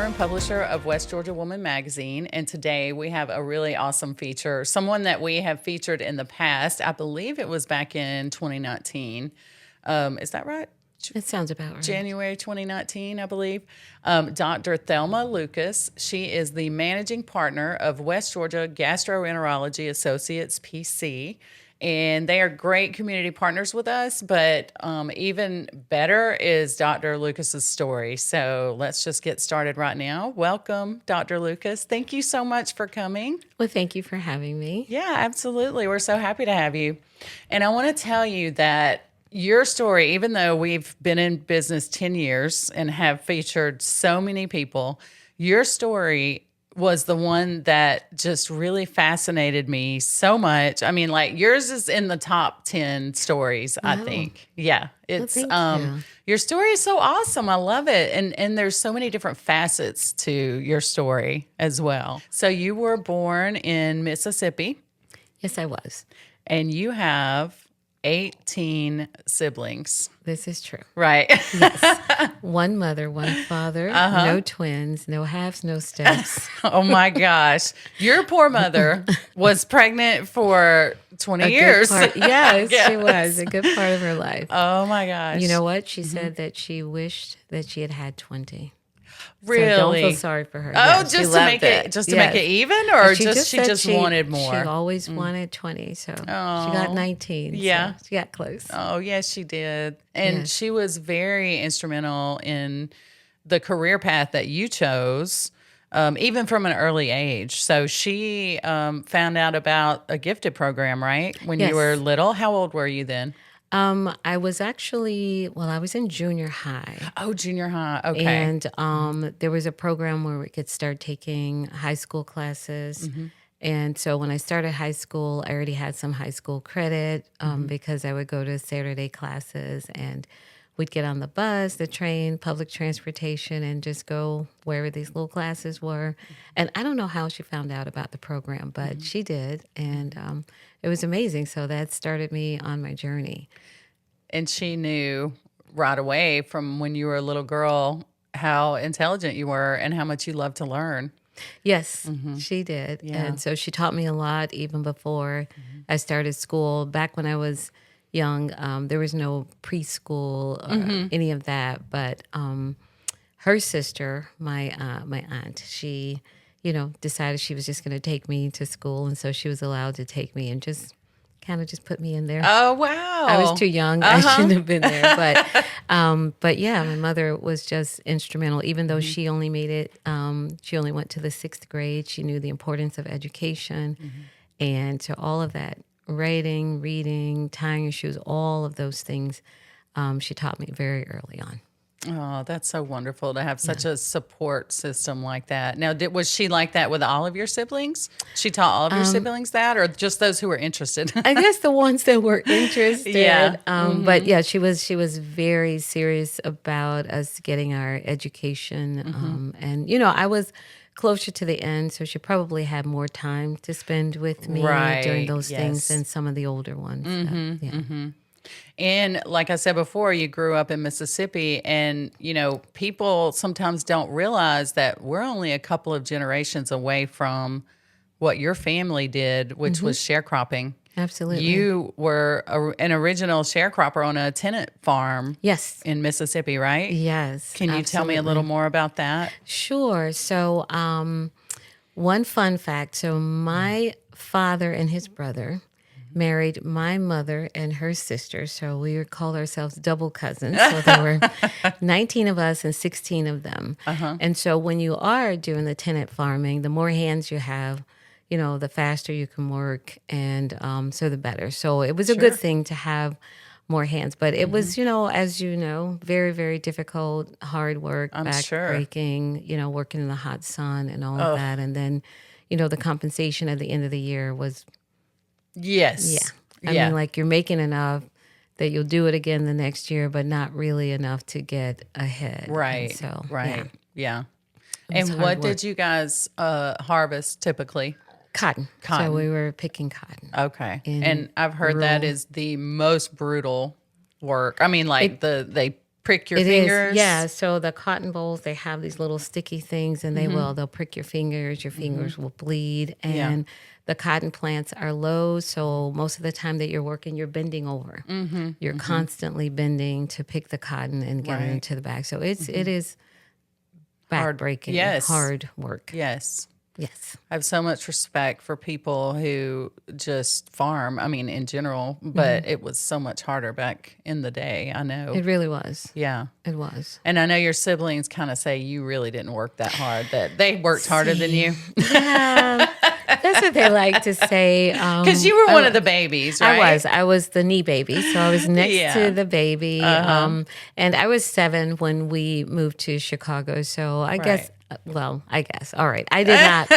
owner and publisher of West Georgia Woman Magazine. And today we have a really awesome feature, someone that we have featured in the past. I believe it was back in 2019. Is that right? It sounds about right. January 2019, I believe. Dr. Thelma Lucas. She is the managing partner of West Georgia Gastroenterology Associates, PC. And they are great community partners with us, but even better is Dr. Lucas's story. So let's just get started right now. Welcome, Dr. Lucas. Thank you so much for coming. Well, thank you for having me. Yeah, absolutely. We're so happy to have you. And I want to tell you that your story, even though we've been in business 10 years and have featured so many people, your story was the one that just really fascinated me so much. I mean, like yours is in the top 10 stories, I think. Yeah. It's your story is so awesome. I love it. And there's so many different facets to your story as well. So you were born in Mississippi. Yes, I was. And you have 18 siblings. This is true. Right. Yes. One mother, one father, no twins, no halves, no steps. Oh my gosh. Your poor mother was pregnant for 20 years. Yes, she was a good part of her life. Oh my gosh. You know what? She said that she wished that she had had 20. Really? So don't feel sorry for her. Oh, Yeah, just to make it make it even, or she just wanted more. She always wanted 20, so she got 19. Yeah, so she got close. Oh, yes, she did, and she was very instrumental in the career path that you chose, even from an early age. So she found out about a gifted program, right? When you were little. How old were you then? I was I was in junior high. Oh, junior high. Okay. And there was a program where we could start taking high school classes. And so when I started high school, I already had some high school credit because I would go to Saturday classes and we'd get on the bus, the train, public transportation, and just go wherever these little classes were. And I don't know how she found out about the program, but she did. And it was amazing. So that started me on my journey. And she knew right away from when you were a little girl how intelligent you were and how much you loved to learn. Yes, she did. Yeah. And so she taught me a lot even before I started school. Back when I was young, there was no preschool or any of that. But her sister, my aunt, she, decided she was just going to take me to school. And so she was allowed to take me and just kind of just put me in there. Oh, wow. I was too young. I shouldn't have been there. But yeah, my mother was just instrumental. Even though she only made it, she only went to the 6th grade. She knew the importance of education. And to all of that, writing, reading, tying your shoes, all of those things, she taught me very early on. Oh, that's so wonderful to have such a support system like that. Now, was she like that with all of your siblings? She taught all of your siblings that, or just those who were interested? I guess the ones that were interested. Yeah. But yeah, she was very serious about us getting our education. And, I was closer to the end, so she probably had more time to spend with me during those things than some of the older ones. And like I said before, you grew up in Mississippi, and, people sometimes don't realize that we're only a couple of generations away from what your family did, which was sharecropping. Absolutely. You were an original sharecropper on a tenant farm in Mississippi, right? Yes. Can you tell me a little more about that? Sure. So one fun fact. So my father and his brother married my mother and her sister. So we would call ourselves double cousins. So there were 19 of us and 16 of them. And so when you are doing the tenant farming, the more hands you have, the faster you can work. And so the better. So it was a good thing to have more hands. But it was, as you know, very, very difficult, hard work, backbreaking, working in the hot sun and all of that. And then, the compensation at the end of the year was... Yes. Yeah. I mean, like you're making enough that you'll do it again the next year, but not really enough to get ahead. Right. And so, Yeah. And what did you guys harvest typically? Cotton. So we were picking cotton. Okay. And I've heard that is the most brutal work. I mean, like they prick your It fingers? is, yeah. So the cotton balls, they have these little sticky things, and they'll prick your fingers. Your fingers will bleed, Yeah. and the cotton plants are low. So most of the time that you're working, you're bending over. You're constantly bending to pick the cotton and get it Right. into the bag. So it is Hard. backbreaking, Yes. hard work. Yes. Yes. I have so much respect for people who just farm. I mean, in general, but it was so much harder back in the day. I know. It really was. Yeah. It was. And I know your siblings kind of say you really didn't work that hard, that they worked harder than you. Yeah, that's what they like to say. Because you were one of the babies, right? I was the knee baby, so I was next Yeah. to the baby. And I was 7 when we moved to Chicago. So I guess, all right. I did not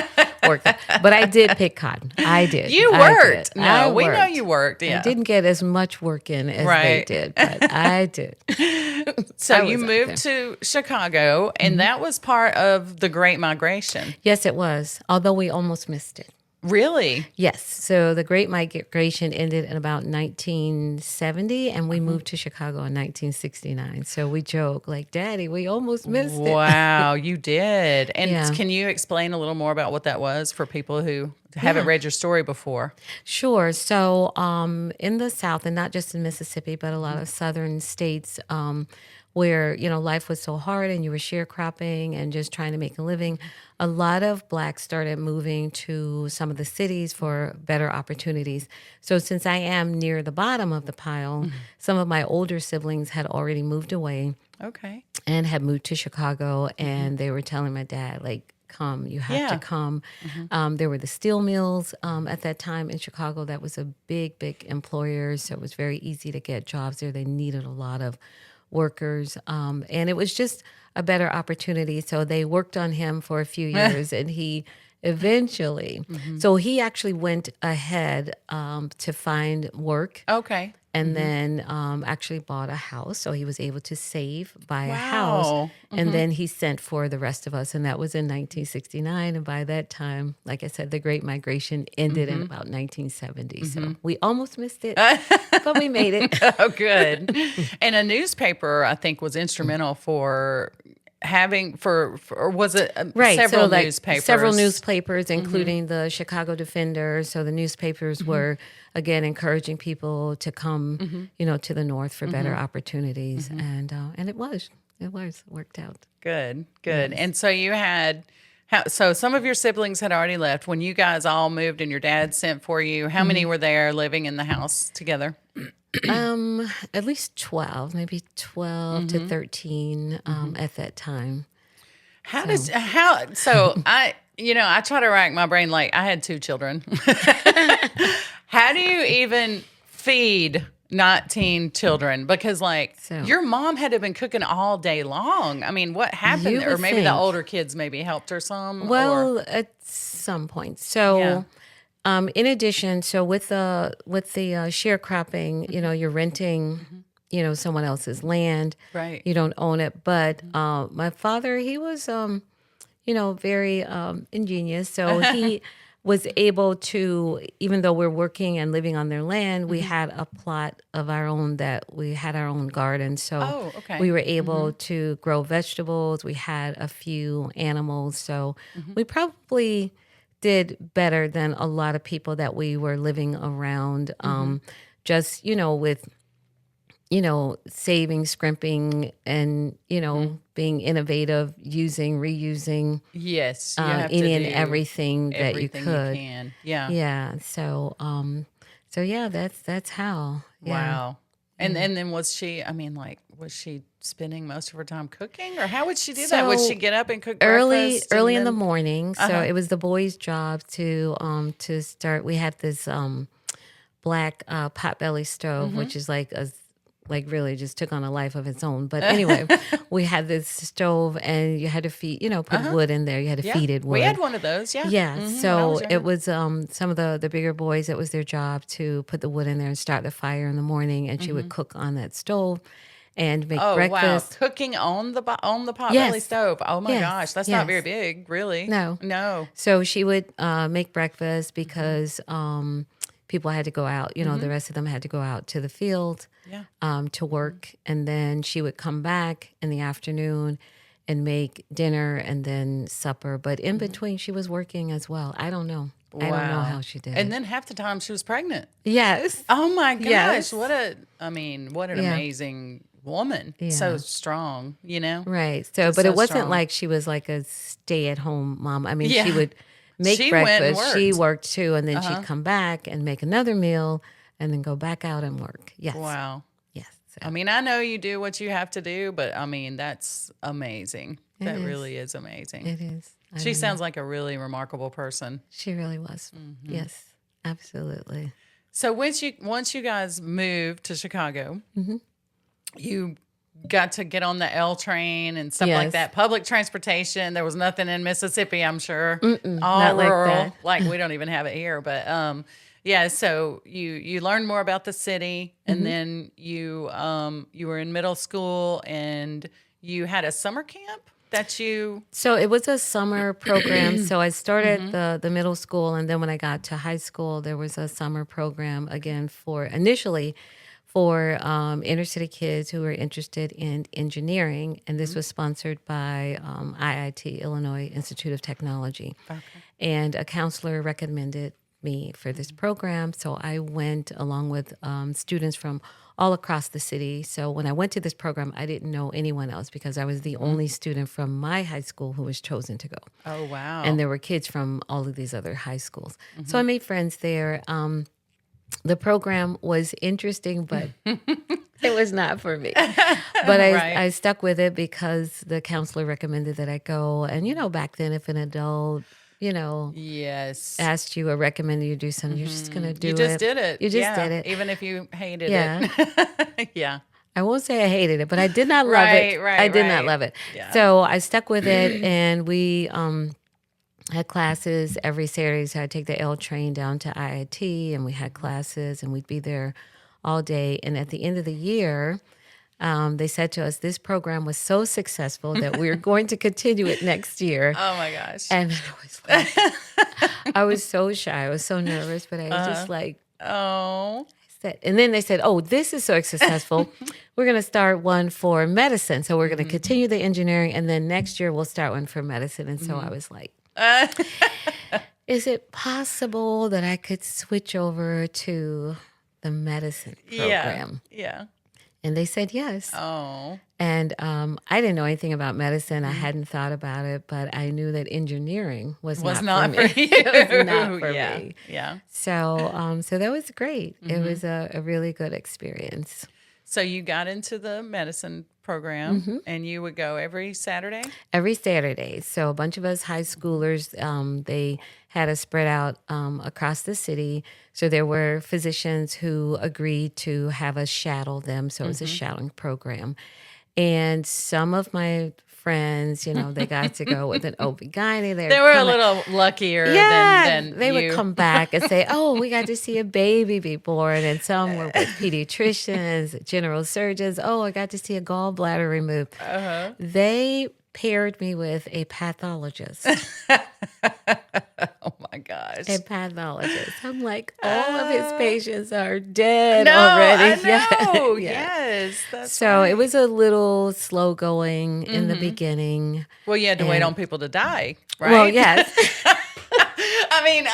work, but I did pick cotton. I did. You I worked. did. No, I we know worked. you worked. Yeah. I didn't get as much work in as they did, but I did. So I you was up moved to Chicago, and that was part of the Great Migration. Yes, it was, although we almost missed it. Really? Yes. So the Great Migration ended in about 1970, and we moved to Chicago in 1969. So we joke, like, Daddy, we almost missed it. Wow, you did. And Yeah. can you explain a little more about what that was for people who haven't read your story before? Sure. So in the South, and not just in Mississippi, but a lot of southern states, where, life was so hard and you were sharecropping and just trying to make a living, a lot of blacks started moving to some of the cities for better opportunities. So since I am near the bottom of the pile, some of my older siblings had already moved away Okay. and had moved to Chicago, and they were telling my dad, like, come, you have to come. There were the steel mills at that time in Chicago. That was a big, big employer, so it was very easy to get jobs there. They needed a lot of workers, and it was just a better opportunity. So they worked on him for a few years, and he eventually, so he actually went ahead to find work. Okay. And then actually bought a house. So he was able to save, buy a Wow. house. And then he sent for the rest of us. And that was in 1969. And by that time, like I said, the Great Migration ended in about 1970. So we almost missed it, but we made it. Oh, good. And a newspaper, I think, was instrumental for having or was it several so newspapers? Several newspapers, including the Chicago Defender. So the newspapers were, again, encouraging people to come, to the North for better opportunities. And it worked out. Good. And so you had, so some of your siblings had already left. When you guys all moved and your dad sent for you, how many were there living in the house together? At least 12, maybe 12 to 13 at that time. So I try to rack my brain, like I had 2 children. How do you even feed 19 children? Because your mom had to have been cooking all day long. I mean, what happened? Or maybe the older kids maybe helped her some? Well, at some point. So in addition, so with the sharecropping, you're renting, someone else's land. Right. You don't own it. But my father, he was, very ingenious. So he was able to, even though we're working and living on their land, we had a plot of our own that we had our own garden. So we were able to grow vegetables. We had a few animals. So we probably did better than a lot of people that we were living around, just, with, saving, scrimping, and, being innovative, reusing. Yes. You have Any to and everything that you could. can. Yeah. Yeah. So that's how. Yeah. Wow. And then was she spending most of her time cooking, or how would she do that? Would she get up and cook breakfast early in the morning? So it was the boys' job to start. We had this black potbelly stove, which is really just took on a life of its own. But anyway, we had this stove, and you had to feed, put wood in there. You had to feed it wood. We had one of those, yeah. Yeah. So it was some of the bigger boys, it was their job to put the wood in there and start the fire in the morning, and she would cook on that stove and make breakfast. Wow. Cooking on the potbelly stove. Oh my gosh, that's not very big, really. No. No. So she would make breakfast because people had to go out. You know, the rest of them had to go out to the field to work. And then she would come back in the afternoon and make dinner and then supper. But in between, she was working as well. I don't know. I don't know how she did And it. then half the time she was pregnant. Yes. Oh my gosh. Yes. What an amazing woman. Yeah. So strong, you know? Right. So, Just but so it wasn't strong. like she was like a stay-at-home mom. I mean, Yeah. she would make She went and breakfast. She worked. worked too, and then she'd come back and make another meal, and then go back out and work. Yes. Wow. Yes. So, I mean, I know you do what you have to do, but I mean, that's amazing. That is. really is amazing. it is. I She don't know. sounds like a really remarkable person. She really was. Yes. Absolutely. So once you guys moved to Chicago, Mm-hmm. you got to get on the L train and stuff like Yes. that. Public transportation. There was nothing in Mississippi, I'm sure. All not like rural. that. Like we don't even have it here. But yeah, so you learned more about the city, and Mm-hmm. then you were in middle school, and you had a summer camp that you. So it was a summer program. So I started the middle school, and then when I got to high school, there was a summer program again initially for inner city kids who were interested in engineering, and this was sponsored by IIT, Illinois Institute of Technology, and a counselor recommended me for this program. So I went along with students from all across the city. So when I went to this program, I didn't know anyone else because I was the only student from my high school who was chosen to go. Oh wow! And there were kids from all of these other high schools. So I made friends there. The program was interesting, but it was not for me. But Right. I stuck with it because the counselor recommended that I go. And, back then, if an adult, Yes. asked you or recommended you do something, you're just going to do it. You just did it. You just Yeah, did it. even if you hated Yeah. it. Yeah. I won't say I hated it, but I did not love Right, it. right, I did not right. love it. Yeah. So I stuck with it, and we had classes every Saturday. So I'd take the L train down to IIT, and we had classes, and we'd be there all day. And at the end of the year, they said to us, this program was so successful that we're going to continue it next year. Oh my gosh. And I was like, I was so shy. I was so nervous, but I was just like, Oh. and then they said, oh, this is so successful. We're going to start one for medicine. So we're going to continue the engineering. And then next year we'll start one for medicine. And so I was like, is it possible that I could switch over to the medicine program? Yeah. And they said yes. Oh. And I didn't know anything about medicine. I hadn't thought about it, but I knew that engineering was not for me. you. It was not for yeah. me. Yeah. So that was great. It was a really good experience. So you got into the medicine program, and you would go every Saturday? Every Saturday. So a bunch of us high schoolers, they had us spread out across the city. So there were physicians who agreed to have us shadow them. So it was a shadowing program. And some of my friends, they got to go with an OB-GYN. They were a little luckier than they you. would come back and say, oh, we got to see a baby be born. And some were with pediatricians, general surgeons. Oh, I got to see a gallbladder removed. They paired me with a pathologist. Oh my gosh. A pathologist. I'm like, all of his patients are dead No, already. I know. Yeah. Yes. That's So right. it was a little slow going in the beginning. Well, you had to wait and- on people to die, right? Well, yes. I mean,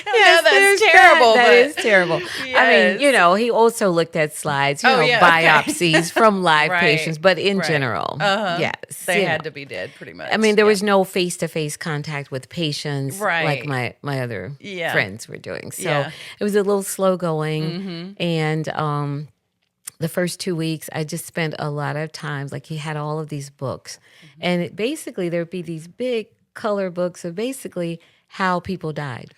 Yes, that's there's terrible. That but is terrible. I Yes. mean, he also looked at slides, Oh, yeah, okay. biopsies from live Right, patients, but in right. general, yes. They you had know. to be dead pretty much. I mean, there Yeah. was no face-to-face contact with patients Right. like my other Yeah. friends were doing. So Yeah. it was a little slow going. And the first 2 weeks, I just spent a lot of times, like he had all of these books. And basically, there'd be these big color books of basically how people died.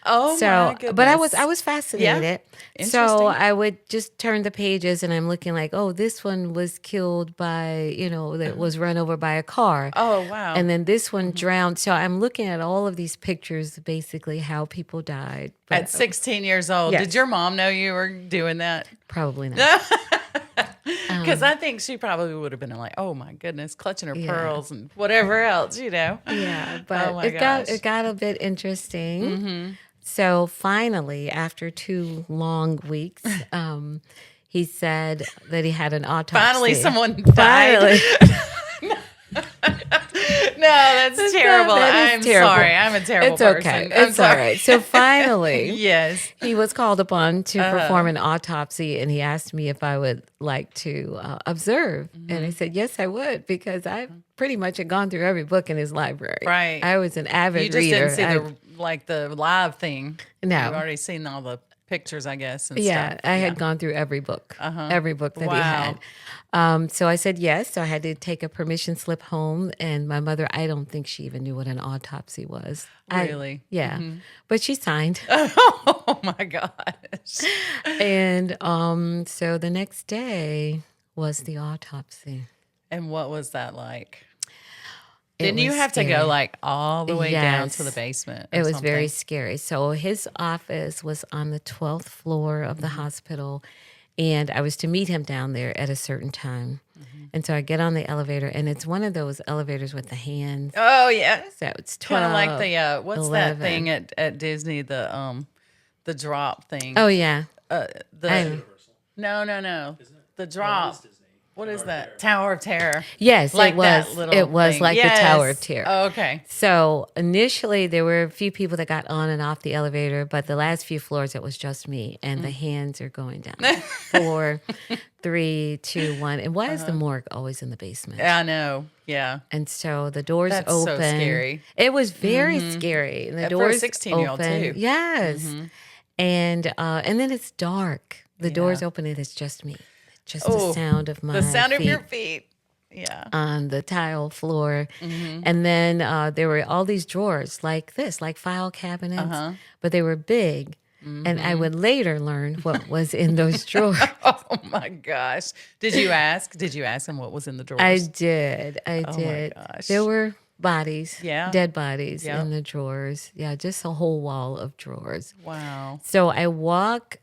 Oh my goodness. But I was fascinated. So Interesting. I would just turn the pages and I'm looking like, oh, this one was killed by, that was run over by a car. Oh wow. And then this one drowned. So I'm looking at all of these pictures, basically how people died. But At 16 years old, Yes. did your mom know you were doing that? probably not. Because I think she probably would have been like, "Oh my goodness," clutching her Yeah. pearls and whatever else, Yeah, but Oh my it gosh. got a bit interesting. So finally, after 2 long weeks, he said that he had an autopsy. Finally, someone died. Finally. No, that's terrible. That is I'm terrible. sorry. I'm a terrible It's person. okay. I'm It's all sorry. right. So finally, Yes. he was called upon to perform an autopsy, and he asked me if I would like to observe. And I said, yes, I would, because I pretty much had gone through every book in his library. Right. I was an avid You just reader. didn't see the live thing. No. You've already seen all the pictures, I guess, and Yeah, stuff. I had gone through every book that he Wow. had. So I said yes. So I had to take a permission slip home. And my mother, I don't think she even knew what an autopsy was. Really? Yeah. But she signed. Oh my gosh. And so the next day was the autopsy. And what was that like? It Didn't you was have to scary. go like all the way down to the Yes. basement? It was very scary. So his office was on the 12th floor of the hospital, and I was to meet him down there at a certain time. And so I get on the elevator, and it's one of those elevators with the hands. Oh yeah. So it's 12. Kind of like the what's 11. that thing at Disney, the drop thing. Oh, yeah. The no. The drop. What is that? Tower of Terror. Yes, Like it was. that little It was thing. like Yes. the Tower of Terror. Oh, okay. So initially, there were a few people that got on and off the elevator, but the last few floors, it was just me, and the hands are going down. 4, 3, 2, 1. And why is the morgue always in the basement? I know. Yeah. And so the doors That's open. so scary. It was very scary. And the For a doors 16-year-old open. too. Yes. And then it's dark. The doors open and it's just me. Just the sound of my The sound of feet your feet. Yeah. on the tile floor. And then there were all these drawers like this, like file cabinets, but they were big. And I would later learn what was in those drawers. Oh my gosh. Did you ask? Did you ask him what was in the drawers? I did. Oh my gosh. There were bodies, Yeah. dead bodies Yep. in the drawers. Yeah, just a whole wall of drawers. Wow. So I walk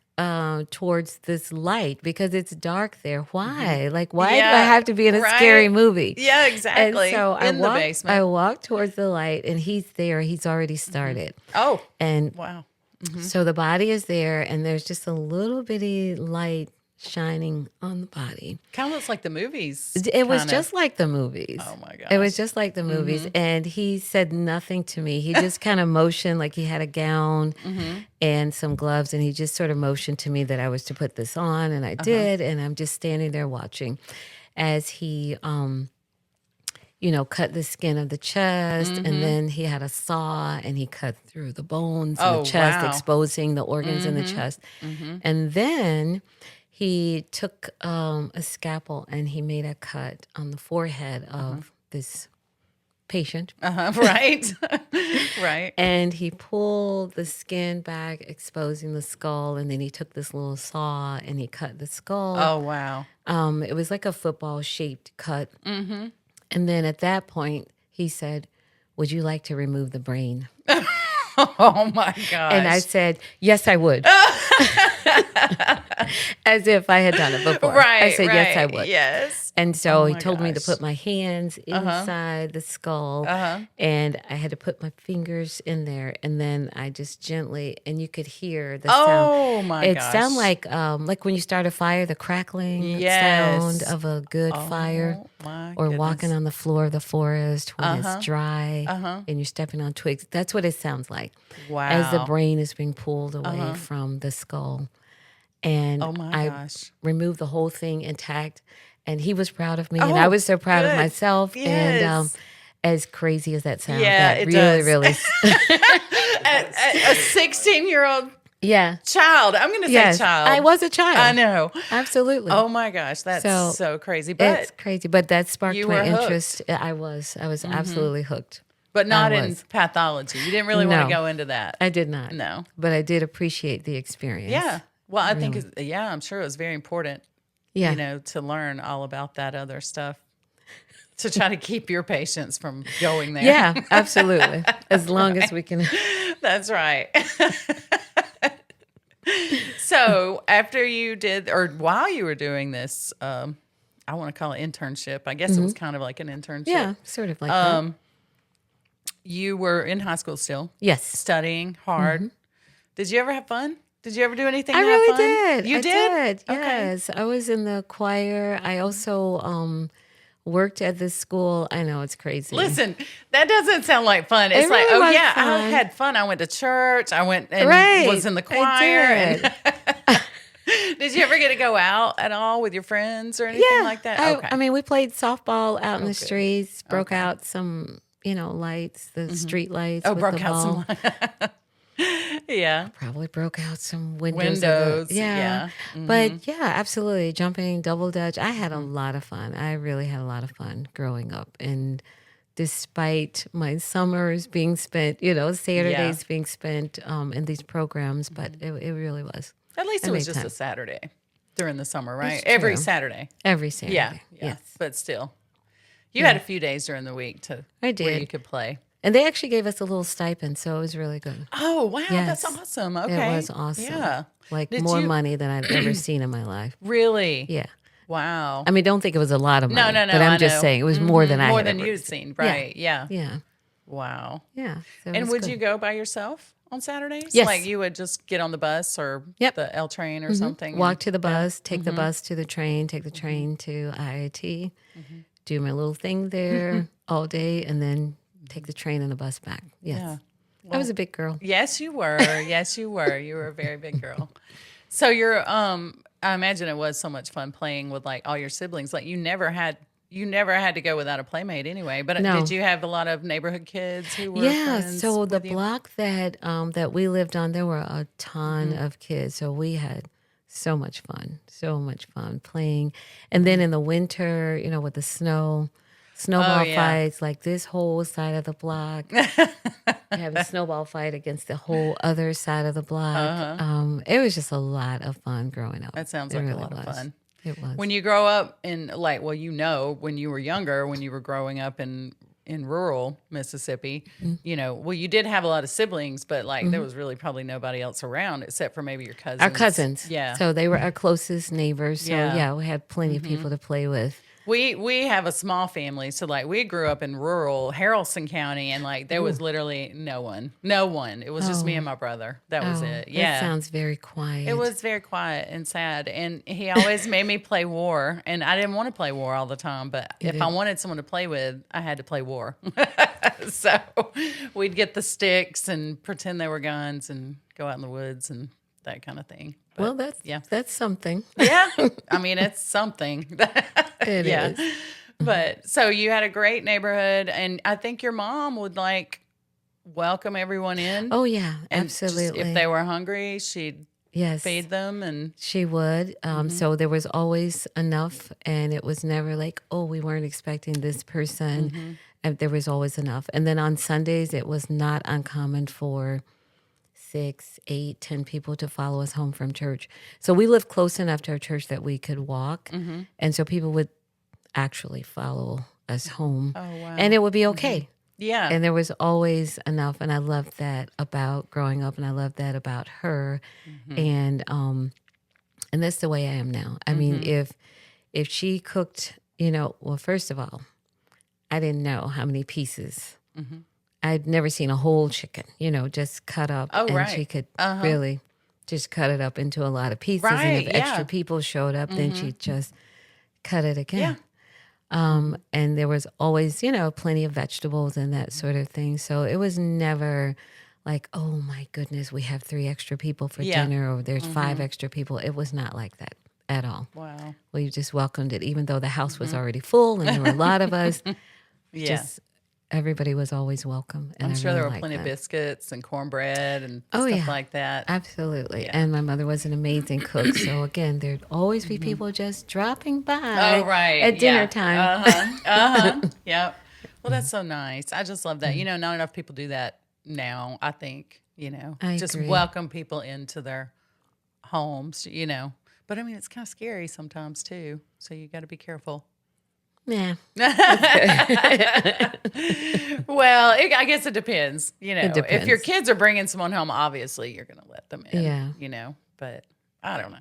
towards this light because it's dark there. Why? Like, why do I have to be in a scary movie? Yeah, exactly. And so in the basement. I walk towards the light, and he's there. He's already started. Oh, And wow. so the body is there, and there's just a little bitty light shining on the body. Kind of looks like the movies. It was kinda. just like the movies. Oh my gosh. It was just like the movies. And he said nothing to me. He just kind of motioned like he had a gown and some gloves. And he just sort of motioned to me that I was to put this on. And I did. And I'm just standing there watching as he, cut the skin of the chest. And then he had a saw and he cut through the bones in the chest, wow. exposing the organs in the chest. And then he took a scalpel and he made a cut on the forehead of this patient. Right. Right. And he pulled the skin back, exposing the skull. And then he took this little saw and he cut the skull. Oh, wow. It was like a football-shaped cut. And then at that point, he said, "Would you like to remove the brain?" Oh, my gosh. And I said, "Yes, I would." As if I had done it before. Right. I said, "Yes, I right. would." Yes. And so he my told me to gosh. put my hands inside the skull, and I had to put my fingers in there, and then I just gently, and you could hear the sound. Oh, my It gosh. sounded like when you start a fire, the crackling Yes. sound of a good fire, Oh, my or goodness. walking on the floor of the forest when it's dry and you're stepping on twigs. That's what it sounds like Wow. as the brain is being pulled away from the skull. And Oh, my I gosh. removed the whole thing intact. And he was proud of me, and I was so proud of good. myself. And Yes. as crazy as that sounds, Yeah, that it really, does. really, A 16-year-old yeah, child. I'm going to say yes, child. I was a child. I know. Absolutely. Oh, my gosh. That's So, so crazy. it's But crazy, but that sparked you my were hooked. interest. I was absolutely hooked. not I in was. pathology. You didn't really want No. to go into that. I did not. No. But I did appreciate the experience. Yeah. Well, I think, I'm sure it was very important, Yeah. to learn all about that other stuff to try to keep your patients from going there. Yeah, absolutely. As long as we can. That's right. So after you did, or while you were doing this, I want to call it internship. I guess it was kind of like an internship. Yeah, sort of like that. You were in high school still, Yes. studying hard. Did you ever have fun? Did you ever do anything I to have really fun? did. You I did? did. Yes. I was in the choir. I also worked at this school. I know it's crazy. Listen, that doesn't sound like fun. It's It like, really oh was yeah, I fun. had fun. I went to church. I went and was Right. in the I choir. did. Did you ever get to go out at all with your friends or anything Yeah. like that? Okay. I mean, we played softball out in the good. streets, broke out some, lights, the street lights with broke the out ball. some. Yeah. Probably broke out some windows. Windows, Yeah. yeah. But yeah, absolutely. Jumping, double dutch. I had a lot of fun. I really had a lot of fun growing up. And despite my summers being spent, Saturdays being spent in these programs, but it really was. At least I it was made just time. a Saturday during the summer, right? That's Every true. Saturday. Every Saturday. Yeah. Yes. But still, you had a few days during the week I where did. you could play. And they actually gave us a little stipend, so it was really good. Oh, wow. That's Yes. awesome. Okay. It was awesome. Yeah. Like Did more you- money than I'd ever seen in my life. Really? Yeah. Wow. I mean, don't think it was a lot of money. No. But I'm I just know. saying it was more than I More had than ever you'd seen. Right. Yeah. Yeah. Wow. Yeah. So it And was would good. you go by yourself on Saturdays? Yes. Like you would just get on the bus or Yep. the L train or something? Walk and- to the bus, take the bus to the train, take the train to IIT, do my little thing there all day, and then take the train and the bus back. Yes. Yeah. I was a big girl. Yes, you were. Yes, you were. You were a very big girl. So I imagine it was so much fun playing with like all your siblings. Like you never had to go without a playmate anyway. But No. did you have a lot of neighborhood kids who were Yeah, friends so the with you? block that we lived on, there were a ton Mm-hmm. of kids. So we had so much fun playing. And then in the winter, with the snowball Oh, yeah. fights, like this whole side of the block. You have a snowball fight against the whole other side of the block. It was just a lot of fun growing up. Uh-huh. That sounds It like really a lot of was. fun. It was. When you grow up in like, well, when you were younger, when you were growing up in rural Mississippi, you did have a lot of siblings, but like there was really probably nobody else around except for maybe your cousins. Our cousins. Yeah. So they were our closest neighbors. So Yeah. yeah, we had plenty of people to play with. We have a small family, so like we grew up in rural Haralson County, and like there was literally no one. It was just me and my brother. That was it. Yeah, That sounds very quiet. it was very quiet and sad. And he always made me play war, and I didn't want to play war all the time. But if I wanted someone to play with, I had to play war. So we'd get the sticks and pretend they were guns and go out in the woods and that kind of thing. But, Well, that's something. yeah. I mean, it's something. It Yeah. is. But so you had a great neighborhood, and I think your mom would like welcome everyone in. Oh yeah, and just absolutely. if they were hungry, she'd yes, feed them, and she would. So there was always enough, and it was never like, oh, we weren't expecting this person. And there was always enough. And then on Sundays, it was not uncommon for 6, 8, 10 people to follow us home from church. So we lived close enough to our church that we could walk. And so people would actually follow us home. oh wow, And it would be okay. yeah, And there was always enough. And I loved that about growing up, and I loved that about her. And that's the way I am now. I mean, if she cooked, well, first of all, I didn't know how many pieces. I'd never seen a whole chicken, just cut up. Oh, and right. she could really just cut it up into a lot of pieces. Right, And if yeah. extra people showed up, then she'd just cut it again. Yeah. And there was always, plenty of vegetables and that sort of thing. So it was never like, oh my goodness, we have 3 extra people for Yeah. dinner, or there's 5 extra people. It was not like that at all. wow, We just welcomed it, even though the house was already full and there were a lot of us. yeah. Just everybody was always welcome. And I'm I sure really there were liked plenty of that. biscuits and cornbread and Oh, stuff yeah. like that. Absolutely. And my mother was an amazing cook. So again, there'd always be people just dropping by Oh, right. at dinner yeah. time. Yep. Well, that's so nice. I just love that. Not enough people do that now, I think, I just agree. welcome people into their homes, But I mean, it's kind of scary sometimes too. So you got to be careful. Yeah. Well, I guess it depends. If depends. your kids are bringing someone home, obviously you're going to let them in. Yeah. But I don't know.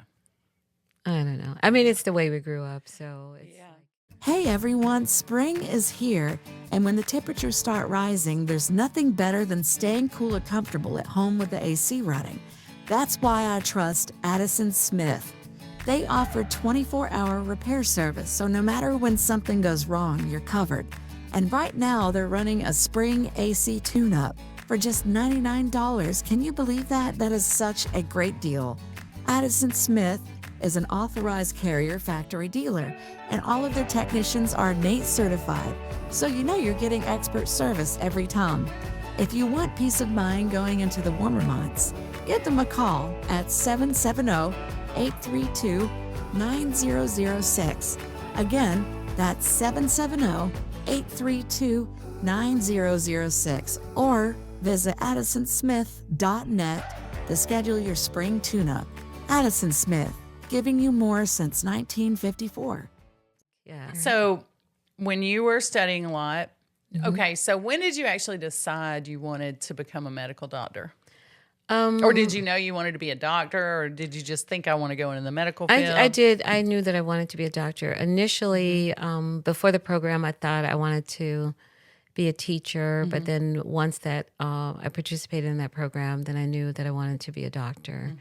I don't know. I mean, it's the way we grew up. So it's Hey everyone, spring is here, and when the temperatures start rising, there's nothing better than staying cool or comfortable at home with the AC running. That's why I trust Addison Smith. They offer 24-hour repair service, so no matter when something goes wrong, you're covered. And right now, they're running a spring AC tune-up for just $99. Can you believe that? That is such a great deal. Addison Smith is an authorized Carrier factory dealer, and all of their technicians are NATE certified, so you know you're getting expert service every time. If you want peace of mind going into the warmer months, give them a call at 770-832-9006. Again, that's 770-832-9006, or visit addisonsmith.net to schedule your spring tune-up. Addison Smith, giving you more since 1954. Yeah. So when you were studying a lot, okay, so when did you actually decide you wanted to become a medical doctor? Or did you know you wanted to be a doctor, or did you just think I want to go into the medical field? I did. I knew that I wanted to be a doctor. Initially, before the program, I thought I wanted to be a teacher. But then once that I participated in that program, then I knew that I wanted to be a doctor.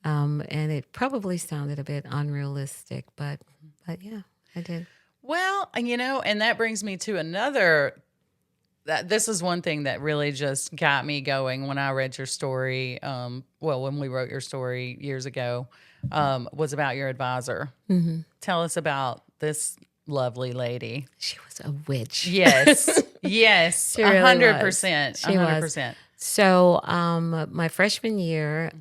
And it probably sounded a bit unrealistic, but yeah, I did. Well, and that brings me to another. This is one thing that really just got me going when I read your story. When we wrote your story years ago, was about your advisor. Mm-hmm. Tell us about this lovely lady. She was a witch. Yes, yes, She really 100%. She 100%. was. So my freshman year,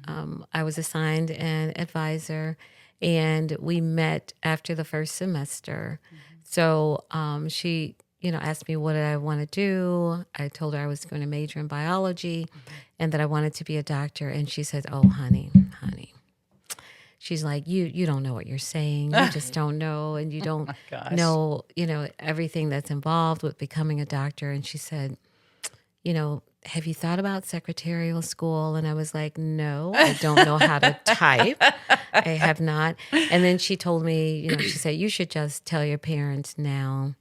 I was assigned an advisor, and we met after the first semester. So she, asked me what did I want to do. I told her I was going to major in biology and that I wanted to be a doctor. And she said, "Oh, honey. She's like, you don't know what you're saying. You just don't know. And you don't know, everything that's involved with becoming a doctor." And she said, "Have you thought about secretarial school?" And I was like, "No, I don't know how to type. I have not." And then she told me, she said, "You should just tell your parents now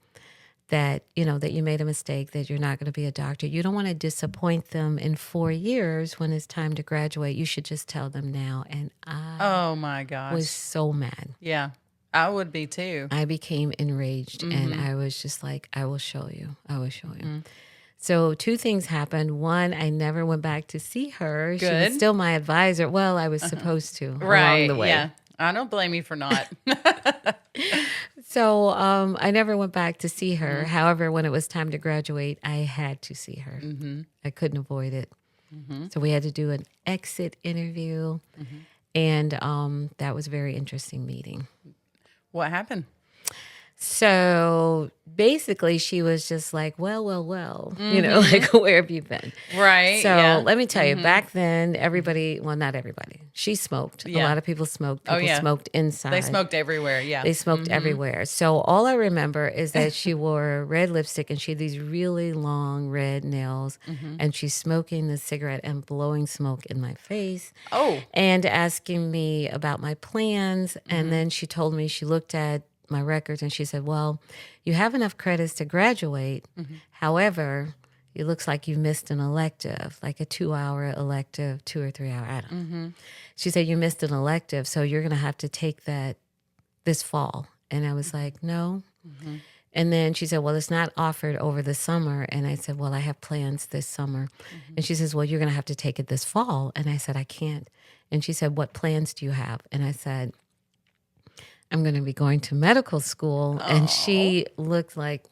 that, that you made a mistake, that you're not going to be a doctor. You don't want to disappoint them in 4 years when it's time to graduate. You should just tell them now." And Oh my gosh. was so mad. Yeah, I would be too. I became enraged, and I was just like, "I will show you. I will show you." So 2 things happened. One, I never went back to see her. She Good. was still my advisor. Well, I was supposed to Right. along the way. Yeah. I don't blame you for not. So I never went back to see her. However, when it was time to graduate, I had to see her. I couldn't avoid it. So we had to do an exit interview, and that was a very interesting meeting. What happened? So basically, she was just like, well, like, "Where have you been?" Right. So yeah. let me tell you, back then, everybody, well, not everybody, she smoked. Yeah. A lot of people smoked. People yeah. smoked inside. They smoked everywhere. Yeah. They smoked everywhere. So all I remember is that she wore red lipstick, and she had these really long red nails, and she's smoking the cigarette and blowing smoke in my face. Oh. And asking me about my plans. And then she told me, she looked at my records and she said, "Well, you have enough credits to graduate. However, it looks like you missed an elective, like a 2-hour elective, 2 or 3 hour. I don't know." She said, "You missed an elective, so you're going to have to take that this fall." And I was like, "No." And then she said, "Well, it's not offered over the summer." And I said, "Well, I have plans this summer." And she says, "Well, you're going to have to take it this fall." And I said, "I can't." And she said, "What plans do you have?" And I said, "I'm going to be going to medical school." And she looked like,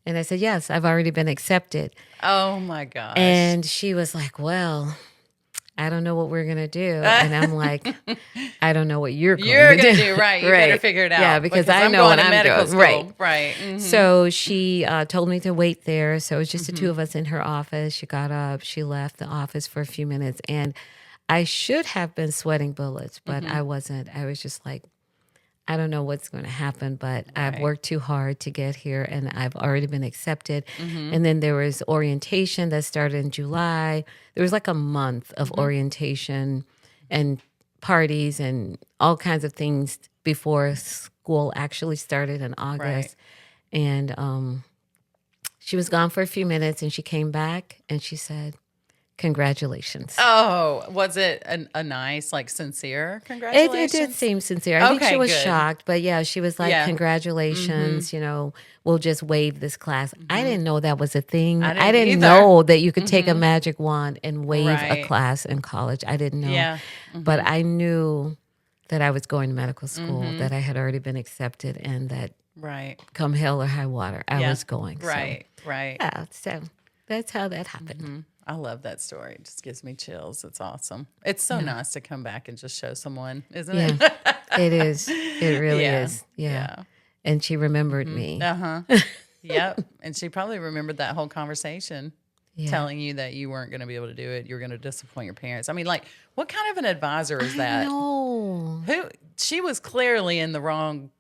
and I said, "Yes, I've already been accepted." Oh my gosh. And she was like, "Well, I don't know what we're going to do." And I'm like, "I don't know what you're going to do." Right. You better figure it out. Yeah, because I I'm know going what to I'm medical doing. school. Right. Right. So she told me to wait there. So it was just the 2 of us in her office. She got up, she left the office for a few minutes, and I should have been sweating bullets, but I wasn't. I was just like, I don't know what's going to happen, but I've worked too hard to get here, and I've already been accepted. And then there was orientation that started in July. There was like a month of orientation and parties and all kinds of things before school actually started in August. And she was gone for a few minutes, and she came back, and she said, congratulations. Oh, was it a nice, like, sincere It congratulations? did seem sincere. I think Okay, she was good. shocked, but yeah, she was like, Yeah. congratulations, we'll just waive this class. I didn't know that was a thing. I I didn't didn't either. know that you could take a magic wand and waive a Right. class in college. I didn't know. Yeah. But I knew that I was going to medical school, that I had already been accepted, and that Right. come hell or high water, I Yeah. was going. Right. Right. Yeah, so that's how that happened. I love that story. It just gives me chills. It's awesome. It's so nice to come back and just show someone, isn't it? Yeah, it is. It really Yeah. is. Yeah. Yeah. And she remembered me. Uh-huh. Yep. And she probably remembered that whole conversation Yeah. telling you that you weren't going to be able to do it. You were going to disappoint your parents. I mean, like, what kind of an advisor is that? No. Who she was clearly in the wrong,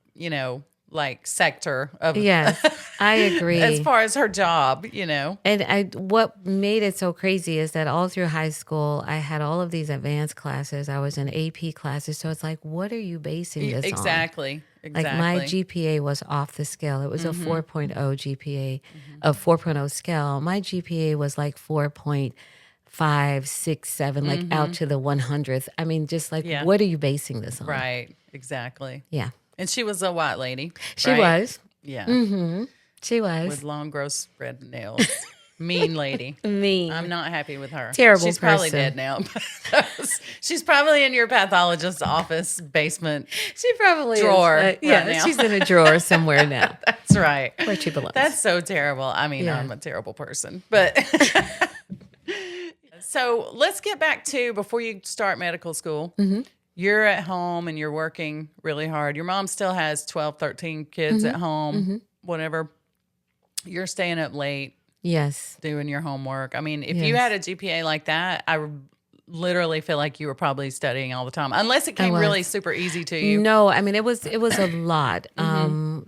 like sector of Yes, I agree. as far as her job, And what made it so crazy is that all through high school, I had all of these advanced classes. I was in AP classes. So it's like, what are you basing this on? Exactly. Like my GPA was off the scale. It was a 4.0 GPA, a 4.0 scale. My GPA was like 4.5, 6, 7, like out to the 100th. I mean, just like, Yeah. what are you basing this on? Right. Exactly. Yeah. And she was a white lady. She right? was. Yeah. She was. With long, gross red nails. Mean lady. Mean. I'm not happy with her. Terrible She's probably person. dead now. She's probably in your pathologist's office basement. She probably Drawer is. right Yeah, now. she's in a drawer somewhere now. That's right. Where she belongs. That's so terrible. I mean, Yeah. I'm a terrible person. But so let's get back to before you start medical school. You're at home and you're working really hard. Your mom still has 12, 13 kids at home, whatever. You're staying up late Yes. doing your homework. I mean, if you Yes. had a GPA like that, I literally feel like you were probably studying all the time, unless it came was. really super easy to you. No, I mean, it was a lot.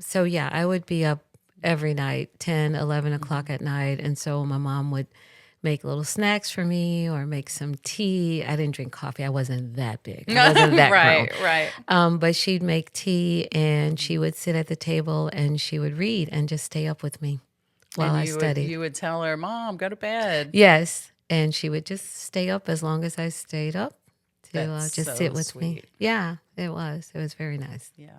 So yeah, I would be up every night, 10, 11 o'clock at night. And so my mom would make little snacks for me or make some tea. I didn't drink coffee. I wasn't that big. I wasn't that right, grown. right. But she'd make tea and she would sit at the table and she would read and just stay up with me while And I you studied. you would tell her, "Mom, go to bed." Yes. And she would just stay up as long as I stayed up to That's just so sit with me. sweet. Yeah, it was. It was very nice. Yeah.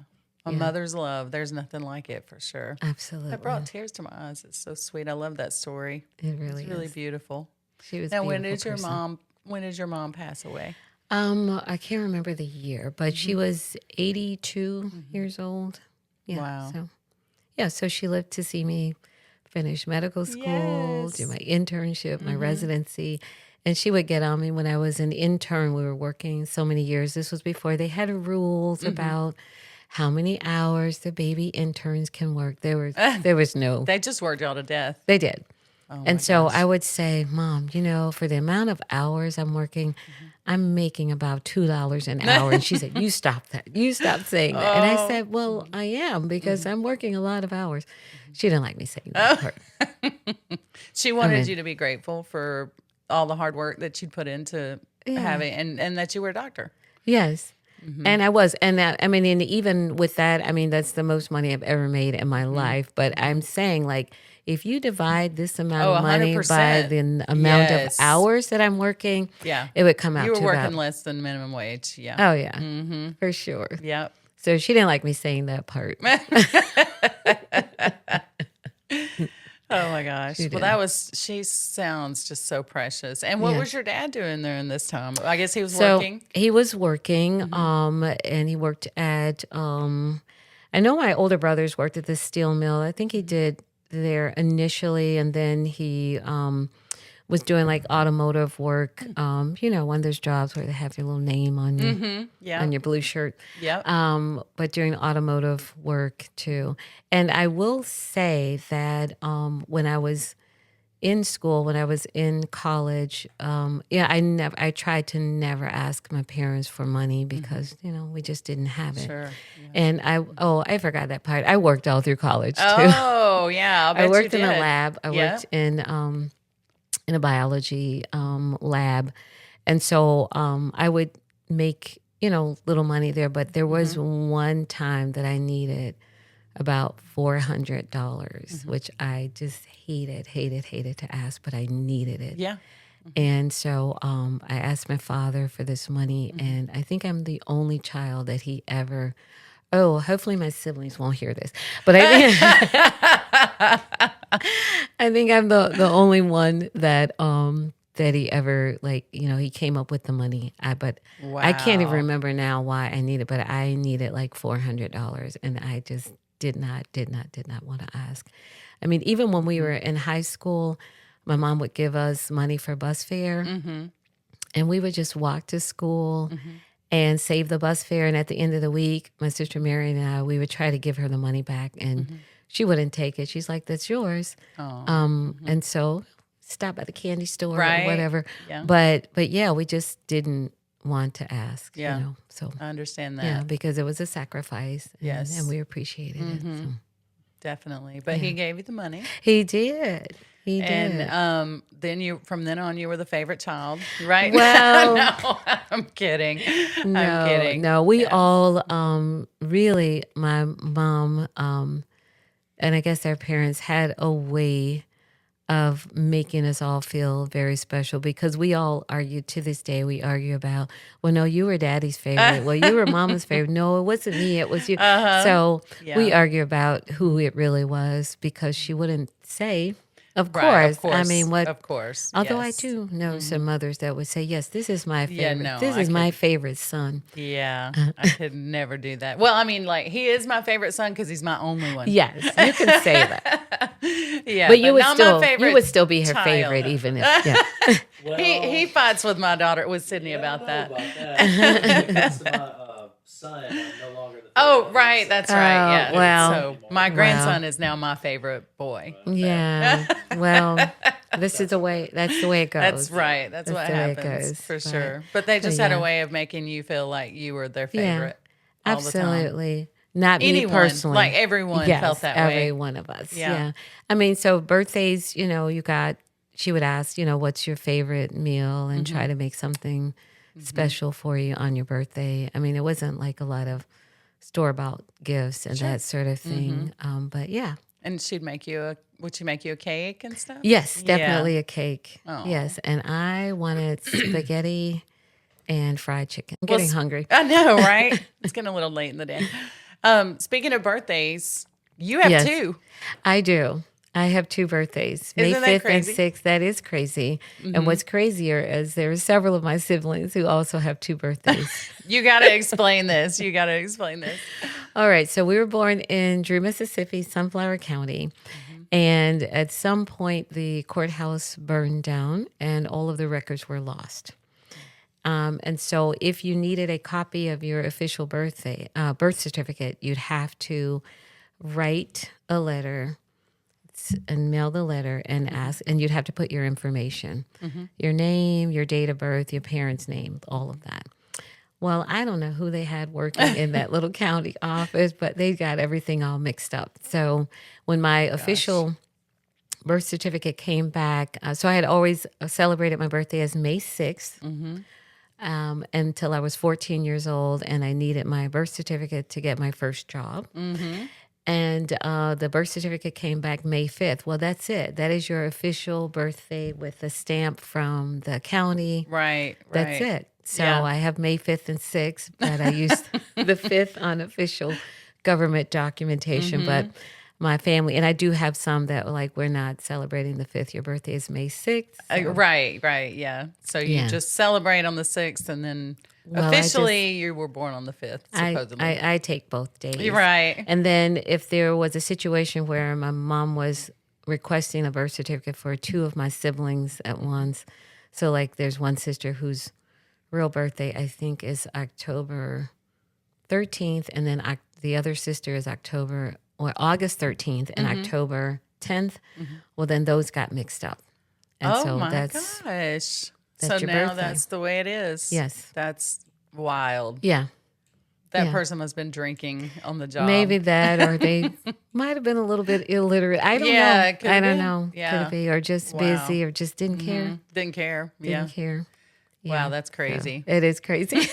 A mother's love. There's nothing like it for sure. Absolutely. That brought tears to my eyes. It's so sweet. I love that story. It really It's really is. beautiful. She was Now, a when beautiful did person. when did your mom pass away? I can't remember the year, but she was 82 years old. Yeah. Wow. So, yeah. So she lived to see me finish medical school, do Yes. my internship, my residency. And she would get on me when I was an intern. We were working so many years. This was before they had rules about how many hours the baby interns can work. There was no, They just worked y'all to death. they did. Oh And so I would say, Mom, for the amount of hours I'm working, I'm making about $2 an hour. And she said, you stop that. You stop saying that. And I said, well, I am because I'm working a lot of hours. She didn't like me saying that part. She wanted you to be grateful for all the hard work that you'd put into having, and that you were a doctor. Yes. And I was. And and even with that, that's the most money I've ever made in my life. But I'm saying, like, if you divide this amount of money by 100%. the amount of Yes. hours that I'm working, Yeah. it would come out You were to working about, less than minimum wage. Yeah. oh, yeah, for sure. Yep. So she didn't like me saying that part. Oh my gosh. She Well, did. she sounds just so precious. And what Yeah. was your dad doing during this time? I guess he was So working. he was working, and he worked at, I know my older brothers worked at the steel mill. I think he did there initially, and then he was doing like automotive work. One of those jobs where they have your little name on your Yeah. on your blue shirt. Yep. But doing automotive work too. And I will say that when I was in school, when I was in college, I tried to never ask my parents for money because we just didn't have it. Sure. And I forgot that part. I worked all through college too. Oh, yeah. I worked you in a did. lab. I Yeah. worked in a biology lab, and so I would make little money there. But there was one time that I needed about $400, which I just hated to ask, but I needed it. Yeah. And so I asked my father for this money, and I think I'm the only child that he ever. Oh, hopefully my siblings won't hear this, but I think I'm the only one that that he ever he came up with the money. But I can't even Wow. remember now why I needed, but I needed like $400, and I just did not want to ask. I mean, even when we were in high school, my mom would give us money for bus fare, and we would just walk to school and save the bus fare. And at the end of the week, my sister Mary and I, we would try to give her the money back, and she wouldn't take it. She's like, "That's yours." And so stop at the candy store Right. or whatever. Yeah. But yeah, we just didn't want to ask. Yeah. So I understand that. yeah, because it was a sacrifice. Yes. And we appreciated it. So. Definitely. But he gave you the money. He did. He did. And then from then on, you were the favorite child, right? Well, no, I'm kidding. I'm kidding. No, we all really, my mom and I guess our parents had a way of making us all feel very special, because we all argue to this day. We argue about, well, no, you were daddy's favorite. Well, you were mama's favorite. No, it wasn't me. It was you. So we argue about who it really was, because she wouldn't say. Of course. Right, of course. I mean, Of course. although I yes. too know some mothers that would say, yes, this is my favorite. Yeah, no, this I is my favorite son. Yeah, I could never do that. Well, I mean, like, he is my favorite son because he's my only one. Yes, you can say that. Yeah, But you would not still my favorite you would still be her child. favorite, even if yeah. Well, He fights with my daughter, with Sydney, yeah, about I that. know about that. That's my son. I'm no longer the Oh, favorite. right. That's right. Yeah. well, so my grandson is now my favorite boy. Yeah. Well, this is the way. That's the way it goes. That's right. That's what the way it happens goes. for But- sure. But they just had yeah. a way of making you feel like you were their Yeah. favorite. All the time. Absolutely. Not Anyone, me personally. like everyone yes, felt that every way. one of us. Yeah. Yeah. I mean, so birthdays, she would ask, what's your favorite meal, and try to make something special for you on your birthday. I mean, it wasn't like a lot of store-bought gifts and that sort of thing. But yeah. And would she make you a cake and stuff? Yes, Yeah. definitely a cake. Oh. Yes. And I wanted spaghetti and fried chicken. I'm Well, getting hungry. I know, right? It's getting a little late in the day. Speaking of birthdays, you have Yes. two. I do. I have two birthdays, May Isn't that 5th and crazy? 6th. That is crazy. And what's crazier is there are several of my siblings who also have two birthdays. You got to explain this. All right. So we were born in Drew, Mississippi, Sunflower County. And at some point, the courthouse burned down and all of the records were lost. And so if you needed a copy of your official birth certificate, you'd have to write a letter and mail the letter and ask, and you'd have to put your information, your name, your date of birth, your parents' name, all of that. Well, I don't know who they had working in that little county office, but they got everything all mixed up. So when my official birth certificate came back, so I had always celebrated my birthday as May 6th until I was 14 years old, and I needed my birth certificate to get my first job. And the birth certificate came back May 5th. Well, that's it. That is your official birthday with a stamp from the county. Right. That's it. So Yeah. I have May 5th and 6th, but I used the 5th on official government documentation. But my family, and I do have some that were like, we're not celebrating the 5th. Your birthday is May 6th. So- Right. Yeah. So you Yeah. just celebrate on the 6th, and then Well, officially you were born on the 5th, supposedly. I take both days. You're right. And then if there was a situation where my mom was requesting a birth certificate for two of my siblings at once, so like there's one sister whose real birthday I think is October 13th, and then the other sister is August 13th and October 10th. Well, then those got mixed up. And Oh so my that's gosh. that's So your now birthday. that's the way it is. Yes. That's wild. yeah. That Yeah. person must have been drinking on the job. Maybe that, or they might have been a little bit illiterate. I don't Yeah, know. it could I have don't been. know. Yeah. Could it be, or just Wow. busy, or just didn't care. Didn't care. Yeah. Didn't care. Wow, that's crazy. So it is crazy.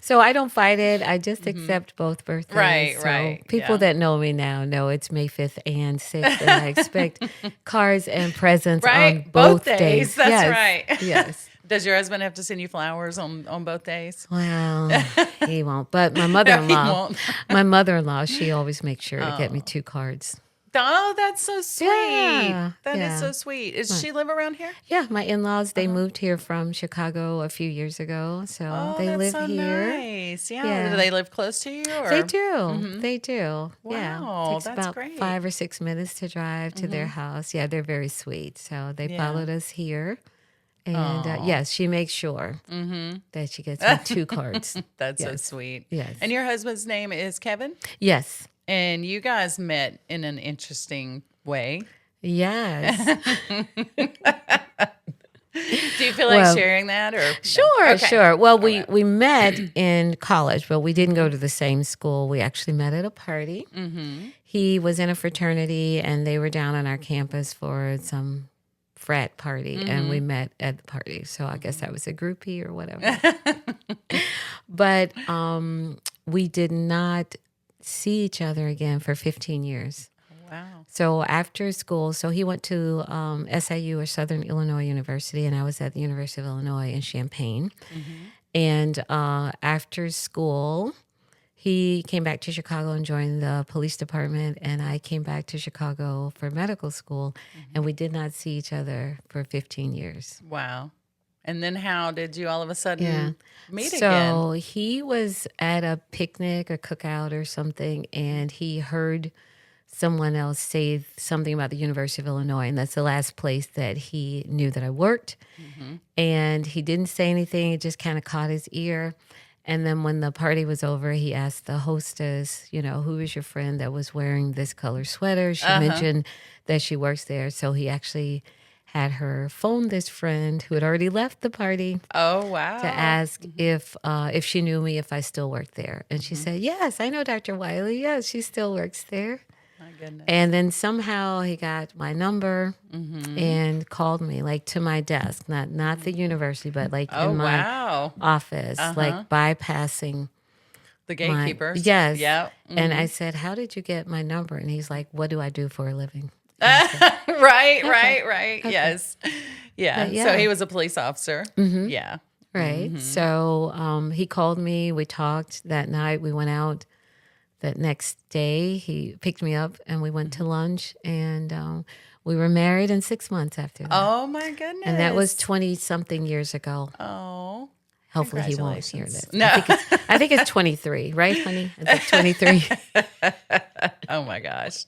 So I don't fight it. I just accept both birthdays. Right, so right, People yeah. that know me now know it's May 5th and 6th, and I expect cards and presents Right, on both days. That's Yes, right. Yes. Does your husband have to send you flowers on both days? Well, he won't. But my No, he mother-in-law, won't. she always makes sure to get me 2 cards. Oh, that's so sweet. Yeah, That is yeah. so sweet. Does she live around here? Yeah, my in-laws, they moved here from Chicago a few years ago, so Oh, they that's live so here. nice. Yeah. Yeah. Do they live close to you? Or? They do. They do. Yeah. Wow, Takes that's about great. 5 or 6 minutes to drive to their house. Yeah, they're very sweet. So they Yeah. followed us here. And yes, she makes sure that she gets me 2 cards. That's so Yes. sweet. Yes. And your husband's name is Kevin? Yes. And you guys met in an interesting way. Yes. Do you feel like Well, sharing that or Sure, Okay. sure. Well, we met in college, but we didn't go to the same school. We actually met at a party. He was in a fraternity, and they were down on our campus for some frat party, and we met at the party. So I guess I was a groupie or whatever. But we did not see each other again for 15 years. Wow. So after school, so he went to SIU or Southern Illinois University, and I was at the University of Illinois in Champaign. And after school, he came back to Chicago and joined the police department, and I came back to Chicago for medical school, and we did not see each other for 15 years. Wow. And then how did you all of a sudden meet again? So he was at a picnic, a cookout or something, and he heard someone else say something about the University of Illinois, and that's the last place that he knew that I worked. And he didn't say anything. It just kind of caught his ear. And then when the party was over, he asked the hostess, who is your friend that was wearing this color sweater? She mentioned that she works there. So he actually had her phone this friend who had already left the party Oh, wow. to ask if she knew me, if I still worked there. And she said, yes, I know Dr. Wiley. Yes, she still works there. My goodness. And then somehow he got my number and called me, like to my desk, not the university, but like Oh, in my wow. office, like bypassing The my gatekeepers. yes. Yeah. And I said, how did you get my number? And he's like, what do I do for a living? Right. Yes. Yeah. But yeah. So he was a police officer. Yeah. Right. So he called me. We talked that night. We went out. That next day, he picked me up and we went to lunch, and we were married in 6 months after that. Oh, my goodness. And that was 20-something years ago. Oh. Hopefully he won't hear this. No. I think it's 23, right, honey? I think 23. Oh, my gosh.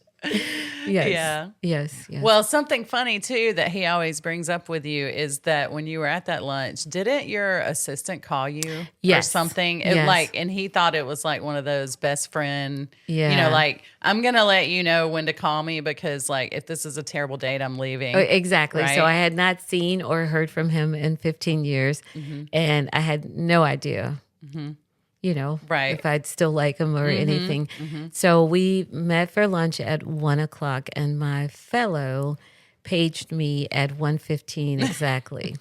Yes. Yeah. Yes. Yes. Well, something funny too that he always brings up with you is that when you were at that lunch, didn't your assistant call you or Yes. something? Yes. And he thought it was like one of those best friend, Yeah. like I'm gonna let you know when to call me because like if this is a terrible date, I'm leaving. Exactly. Right? So I had not seen or heard from him in 15 years, and I had no idea. Right. if I'd still like him or anything. So we met for lunch at 1:00, and my fellow paged me at 1:15 exactly.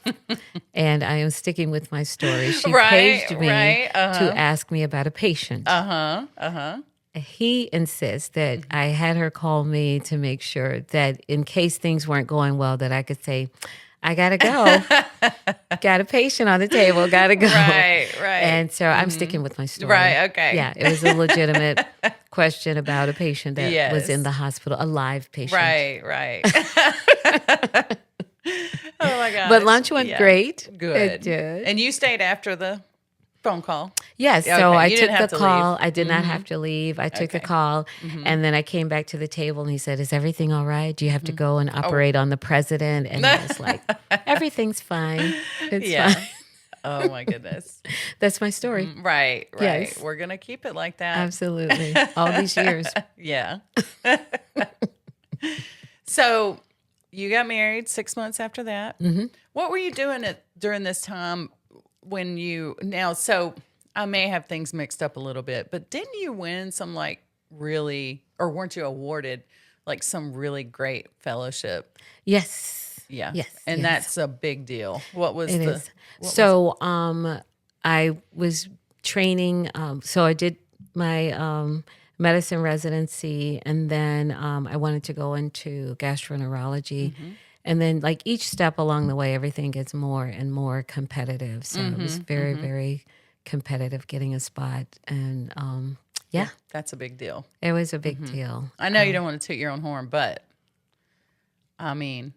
And I am sticking with my story. She paged me to ask me about a patient. He insists that I had her call me to make sure that in case things weren't going well, that I could say, I gotta go. Got a patient on the table. Gotta go. Right. And so I'm sticking with my story. Right, okay. Yeah, it was a legitimate question about a patient that was Yes. in the hospital, a live patient. Right. Oh my gosh. But lunch went great. Good. It did. And you stayed after the phone call. Yes, Yeah, so okay. I You didn't took have the to call. leave. I did not have to leave. I took the Okay. call, and then I came back to the table, and he said, "Is everything all right? Do you have to go and operate on the president?" And I was like, "Everything's fine. It's Yeah. fine." Oh my goodness. That's my story. Right. Yes. We're going to keep it like that. Absolutely. All these years. Yeah. So you got married 6 months after that. What were you doing during this time when so I may have things mixed up a little bit, but didn't you win some like really, or weren't you awarded like some really great fellowship? Yes. Yeah. Yes, And yes. that's a big deal. What was It the is. So I was training. So I did my medicine residency, and then I wanted to go into gastroenterology. And then, like each step along the way, everything gets more and more competitive. So it was very, very competitive getting a spot. And yeah, that's a big deal. it was a big deal. I know you don't want to toot your own horn, but I mean,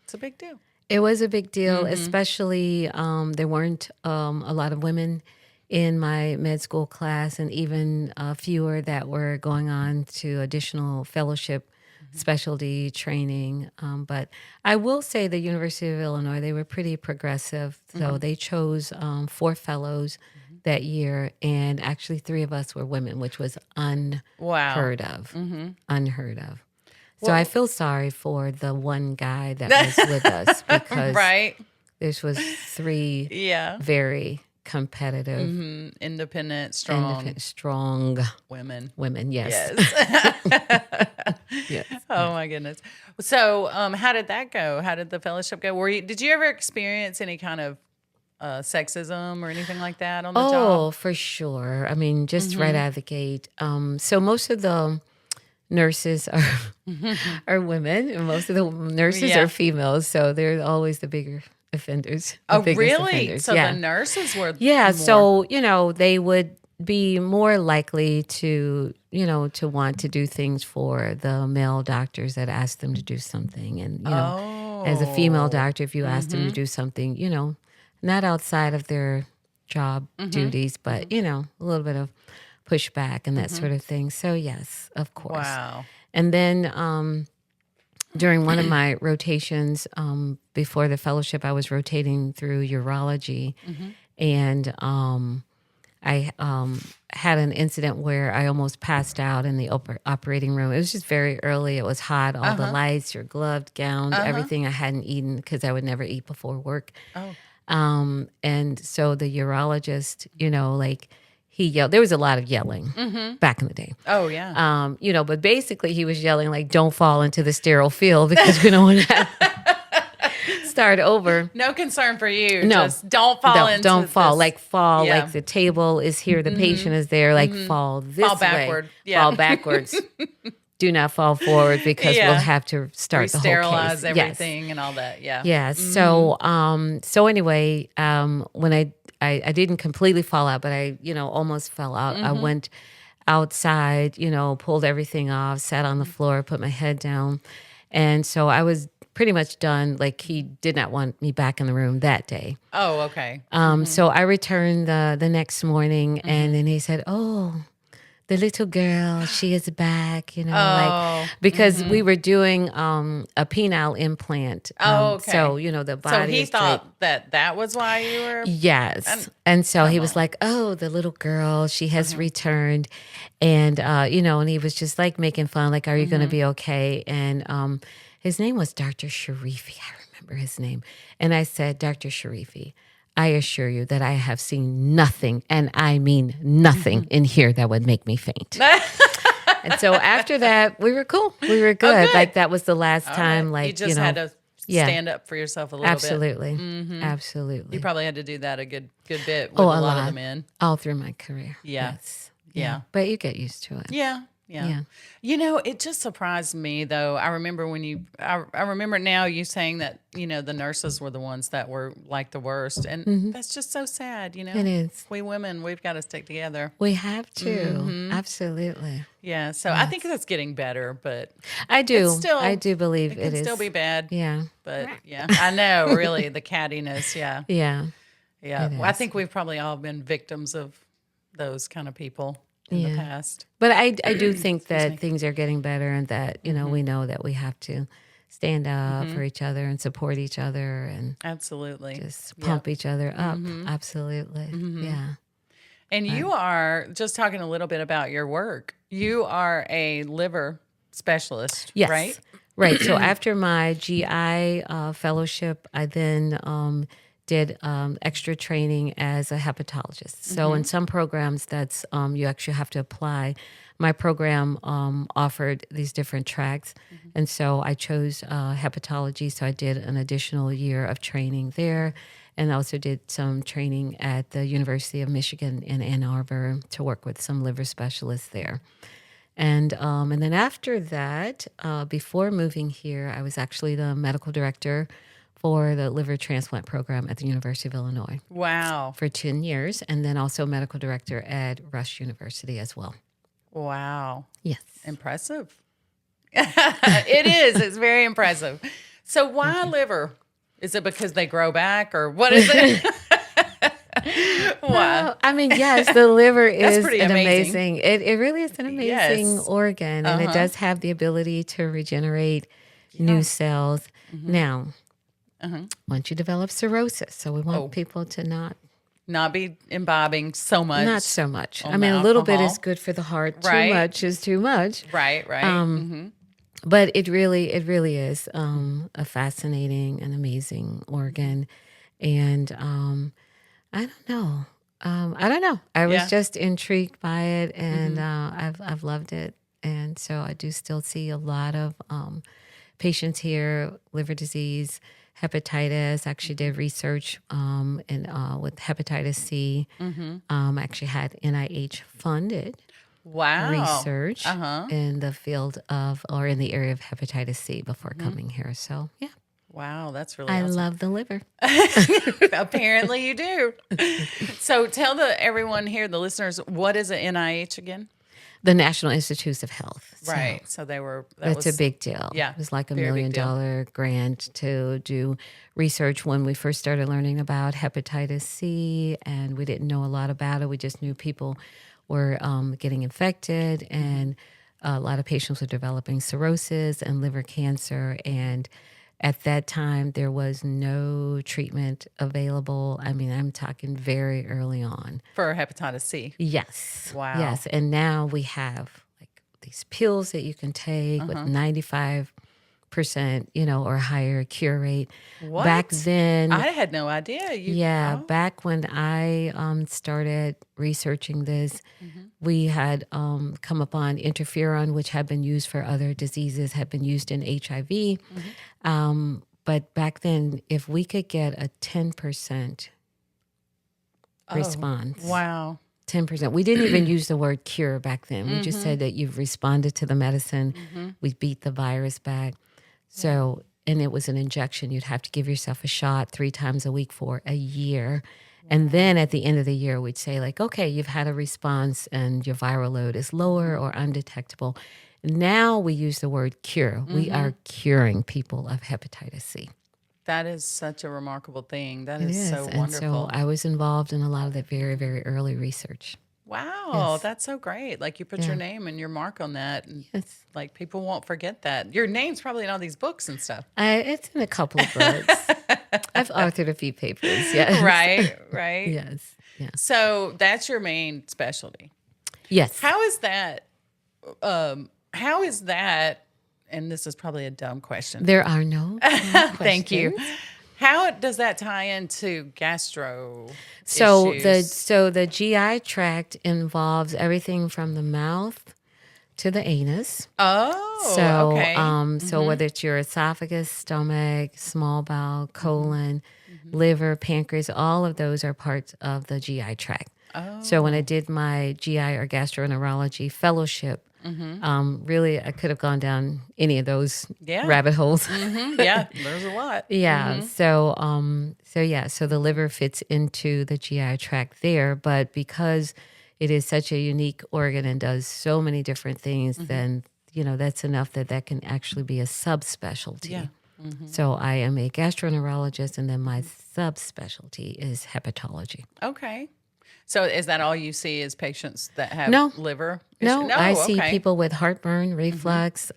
it's a big deal. It was a big deal, especially there weren't a lot of women in my med school class, and even fewer that were going on to additional fellowship specialty training. But I will say the University of Illinois, they were pretty progressive. So they chose 4 fellows that year, and actually 3 of us were women, which was unheard of. Unheard of. So I feel sorry for the one guy that was with us because Right. this was 3 Yeah. very competitive, Independent, strong women. women. Yes. Yes. Yes. Oh my goodness. So, how did that go? How did the fellowship go? Did you ever experience any kind of sexism or anything like that on the Oh, job? for sure. I mean, just right out of the gate. So most of the nurses are women, and most of the nurses Yeah. are females. So they're always the bigger offenders. The Oh, biggest really? offenders. So yeah. the nurses were Yeah, more- so, they would be more likely to, to want to do things for the male doctors that ask them to do something. And, as a female doctor, if you ask them to do something, not outside of their job duties, but, a little bit of pushback and that sort of thing. So, yes, of course. Wow. And then during one of my rotations before the fellowship, I was rotating through urology, and I had an incident where I almost passed out in the operating room. It was just very early. It was hot. All the lights, your gloved, gowned, everything. I hadn't eaten because I would never eat before work. Oh. And so the urologist, he yelled. There was a lot of yelling back in the day. Oh, yeah. But basically he was yelling like, "Don't fall into the sterile field because we don't want to start over." No concern for you. No. Just don't fall into Don't fall. this- Like fall. Yeah. Like the table is here, the patient is there. Like fall this Fall backward. way. Yeah. Fall backwards. Do not fall forward because Yeah. we'll have to start the whole sterilize case. Yes. everything and all that. Yeah. Yeah. So, anyway, when I didn't completely fall out, but I, almost fell out. I went outside, pulled everything off, sat on the floor, put my head down. And so I was pretty much done. Like he did not want me back in the room that day. Oh, okay. So I returned the next morning, and then he said, "Oh, the little girl, she is back," because we were doing a penile implant. Oh, okay. So, the body So he is thought that was why you were. Yes. And so he was like, "Oh, the little girl, she has returned." And, and he was just like making fun, like, "Are you going to be okay?" And his name was Dr. Sharifi. I remember his name. And I said, "Dr. Sharifi, I assure you that I have seen nothing, and I mean nothing in here that would make me faint." And so after that, we were cool. We were good. good. Like that was the last time, you just had to yeah. stand up for yourself a little bit. Absolutely. Absolutely. You probably had to do that a good bit with Oh, a a lot of lot. the men. All through my career. Yeah. Yes. Yeah. But you get used to it. Yeah. Yeah. It just surprised me though. I remember I remember now you saying that, the nurses were the ones that were like the worst. And that's just so sad, It is. We women, we've got to stick together. We have to. Absolutely. Yeah. So I think that's getting better, but I do. still- I do believe it can is. still be bad. Yeah. But yeah, I know really the cattiness. Yeah. Yeah. Yeah. It Well, I is. think we've probably all been victims of those kind of people in the past. But I do think that things are getting better, and that, we know that we have to stand up for each other and support each other and Absolutely. just pump each other up. Absolutely. Yeah. And you are, just talking a little bit about your work, you are a liver specialist, Yes. right? Right. So after my GI fellowship, I then did extra training as a hepatologist. So in some programs, that's you actually have to apply. My program offered these different tracks, and so I chose hepatology. So I did an additional year of training there, and also did some training at the University of Michigan in Ann Arbor to work with some liver specialists there. And then after that, before moving here, I was actually the medical director for the liver transplant program at the University of Illinois Wow. for 10 years, and then also medical director at Rush University as well. Wow. Yes. Impressive. It is. It's very impressive. So why liver? Is it because they grow back or what is it? Why? Well, I mean, yes, the liver is pretty an amazing. it really is an amazing Yes. organ, and it does have the ability to regenerate new cells. Now, once you develop cirrhosis, so we want people to Not be imbibing so much. not so much. on I mean, the a little bit alcohol. is good for the heart. Right. Too much is too much. Right, right. But it really is a fascinating and amazing organ, and I don't know. I was Yeah. just intrigued by it, and I've loved it, and so I do still see a lot of patients here, liver disease, hepatitis. I actually did research with hepatitis C. I actually had NIH funded Wow. research in the field of or in the area of hepatitis C before coming here. So yeah, Wow, that's really I awesome. love the liver. Apparently you do. So tell everyone here, the listeners, what is an NIH again? The National Institutes of Health. So Right. So that that's a big deal. Yeah, It was like a $1 very million big deal. grant to do research when we first started learning about hepatitis C, and we didn't know a lot about it. We just knew people were getting infected, and a lot of patients were developing cirrhosis and liver cancer. And at that time, there was no treatment available. I mean, I'm talking very early on. For hepatitis C. Yes. Wow. Yes. And now we have like these pills that you can take with 95%, or higher cure rate. What? Back then, I had no idea. back when I started researching this, we had come upon interferon, which had been used for other diseases, had been used in HIV. But back then, if we could get a 10% response, Wow. 10%. We didn't even use the word cure back then. We just said that you've responded to the medicine. We beat the virus back. So, and it was an injection. You'd have to give yourself a shot 3 times a week for a year. And then at the end of the year, we'd say like, okay, you've had a response and your viral load is lower or undetectable. Now we use the word cure. We are curing people of hepatitis C. That is such a remarkable thing. That It is is. so And wonderful. so I was involved in a lot of that very, very early research. Wow, Yes. that's so great. Like you put your name and your mark on that. And Yes. like people won't forget that. Your name's probably in all these books and stuff. It's in a couple of books. I've authored a few papers. Yes. Right, right. Yes. Yes. So that's your main specialty. Yes. How is that? How is that? And this is probably a dumb question. There are no Thank you. questions. How does that tie into gastro So issues? the GI tract involves everything from the mouth to the anus. Oh, So okay. so whether it's your esophagus, stomach, small bowel, colon, liver, pancreas, all of those are parts of the GI tract. So when I did my GI or gastroenterology fellowship, really I could have gone down any of those Yeah. rabbit holes. Yeah, there's a lot. Yeah. So the liver fits into the GI tract there, but because it is such a unique organ and does so many different things, then that's enough that can actually be a subspecialty. Yeah. So I am a gastroenterologist, and then my subspecialty is hepatology. Okay. So is that all you see is patients that have No. liver? No, I see okay. people with heartburn, reflux.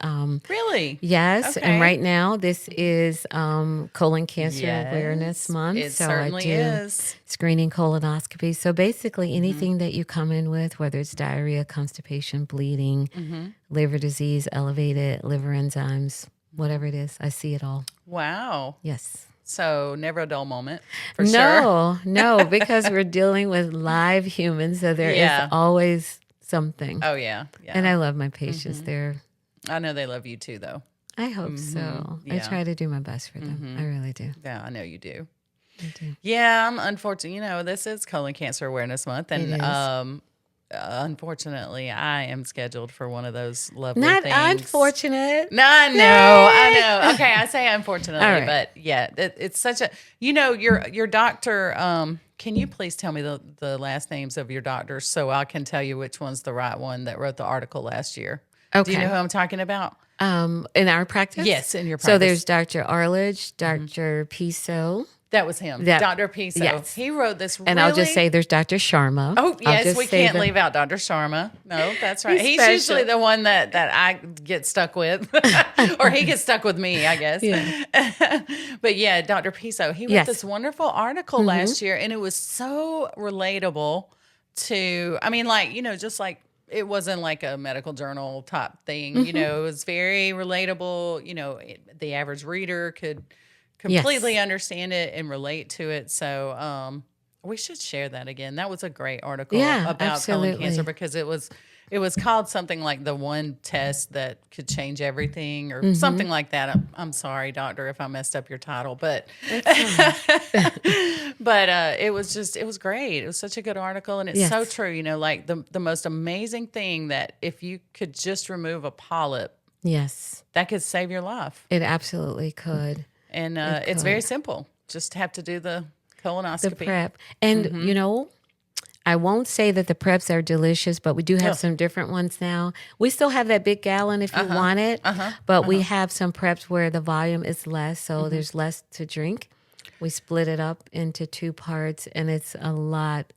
Really? Yes, Okay. and right now this is Colon Cancer Awareness Month. It so certainly I do is. screening colonoscopy. So basically anything that you come in with, whether it's diarrhea, constipation, bleeding, liver disease, elevated liver enzymes, whatever it is, I see it all. Wow. Yes. So never a dull moment for sure. No, because we're dealing with live humans, so there Yeah. is always something. Oh yeah. Yeah. And I love my patients. I know they love you too though. I hope so. I Yeah. try to do my best for them. I really do. Yeah, I know you do. I do. Yeah, I'm unfortunate. You know, this is Colon Cancer Awareness Month, and It is. unfortunately, I am scheduled for one of those lovely Not things. unfortunate. No, I know. Okay, I say unfortunately, All right. but yeah, it's such a. You know, your doctor. Can you please tell me the last names of your doctors so I can tell you which one's the right one that wrote the article last year? Do you Okay. know who I'm talking about? In our practice? Yes, in your So practice. there's Dr. Arledge, Dr. Piso, That was him, That- Dr. Piso. yes. He wrote this. and I'll just say there's Dr. Sharma. Oh, I'll yes, just we say can't them. leave out Dr. Sharma. No, that's right. He's special. usually the one that I get stuck with, or he gets stuck with me, I guess. Yeah. But yeah, Dr. Piso, he wrote Yes. this wonderful article last year, and it was so relatable to, I mean, like, you know, just like, it wasn't like a medical journal type thing, you know, it was very relatable. You know, the average reader could completely understand it and relate to it. So we should share that again. That was a great article Yeah, about colon absolutely. cancer because it was called something like the one test that could change everything or something like that. I'm sorry, doctor, if I messed up your title, but but it was great. It was such a good article, and it's so Yes. true. You know, like the most amazing thing that if you could just remove a polyp, Yes, that could save your life. it absolutely could. And it's very simple. Just have to do the colonoscopy. The prep. And, you know, I won't say that the preps are delicious, but we do have some different ones now. We still have that big gallon if you want it, but we have some preps where the volume is less, so there's less to drink. We split it up into 2 parts, and it's a lot.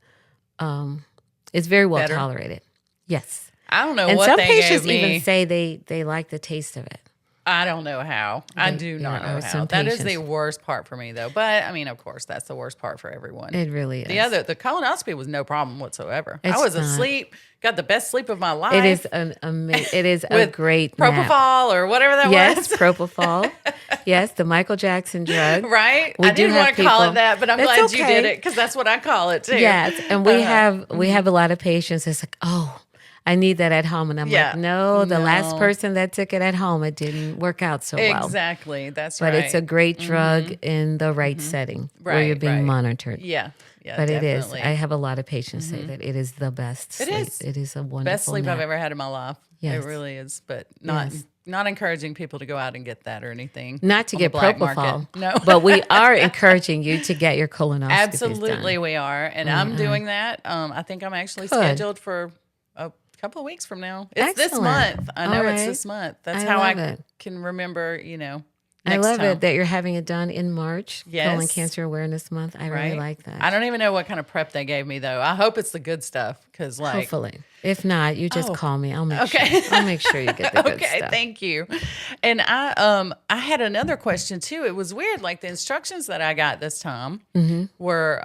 It's very well Better? tolerated. Yes. I don't know And what some they patients gave me. even say they like the taste of it. I don't know how. I do not there know are how. some That is the patients. worst part for me, though. But I mean, of course, that's the worst part for everyone. It really is. The colonoscopy was no problem whatsoever. I It's was not. asleep, got the best sleep of my life. It is it is a with great nap. propofol or whatever that Yes, was. propofol. Yes, the Michael Jackson drug. Right? We I do didn't have want to call people- it that, but I'm That's glad you okay. did it because that's what I call it too. Yes, and we have a lot of patients. It's like, oh, I need that at home, and I'm Yeah. like, no, the last No. person that took it at home, it didn't work out so well. Exactly. That's But right. it's a great drug in the right setting where you're Right, being right. monitored. yeah. Yeah. But it is. definitely. I have a lot of patients say that it is the best It sleep. is. It is a wonderful Best sleep nap. I've ever had in my life. Yes. It really is. But not Yes. not encouraging people to go out and get that or anything. Not to on the get black propofol, market. No. but we are encouraging you to get your colonoscopy Absolutely, done. we are, and I'm doing that. I think I'm actually Good. scheduled for a couple of weeks from now. It's this Excellent. month. I know All it's right. this month. That's I how love I it. can remember. You know, I next love time. it that you're having it done in March, Colon Yes. Cancer Awareness Month. I really Right? like that. I don't even know what kind of prep they gave me though. I hope it's the good stuff because, like, Hopefully. If not, you just Oh. call me. I'll make Okay. sure. I'll make sure you get the good okay, stuff. thank you. And I had another question too. It was weird. Like the instructions that I got this time Mm-hmm. were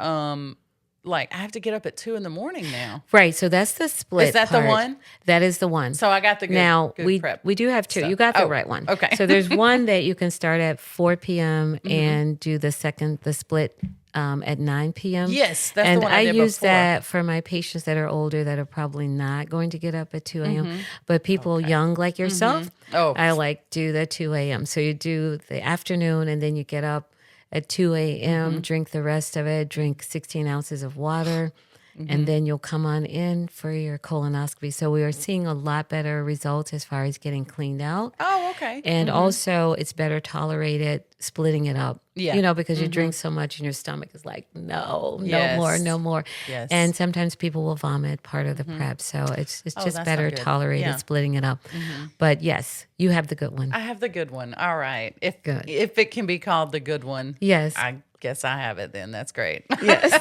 like I have to get up at 2 a.m. now. Right. So that's the split. Is that the part. one? That is the one. So I got the good, now good prep. we do have 2. stuff. You got the Oh, right one. okay. So there's one that you can start at 4 p.m. Mm-hmm. and do the split at 9 p.m. Yes, that's and the one I did use before. that for my patients that are older that are probably not going to get up at 2 a.m. But people young like yourself, Mm-hmm. Oh. I like do the 2 a.m. So you do the afternoon and then you get up at 2 a.m., Mm-hmm. drink the rest of it, drink 16 ounces of water. Mm-hmm. And then you'll come on in for your colonoscopy. So we are seeing a lot better results as far as getting cleaned out. Oh, okay. And also, it's better tolerated splitting it up. Yeah. You know, because you drink so much and your stomach is like, no Yes. more, no more. Yes. And sometimes people will vomit part of the prep. So it's Oh, just that's better not good. tolerated Yeah. splitting it up. But yes, you have the good one. I have the good one. All right. If Good. if it can be called the good one, Yes. I guess I have it then. That's great. Yes.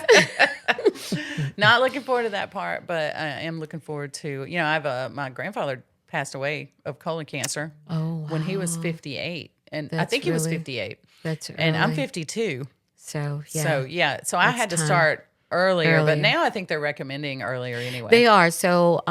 Not looking forward to that part, but I am looking forward to, you know, I have my grandfather passed away of colon cancer Oh, when he was wow. 58. And I That's think he was really- 58. That's And I'm early. 52. So, yeah. So, yeah. So I That's had to time. start earlier, but Earlier. now I think they're recommending earlier anyway. They are. So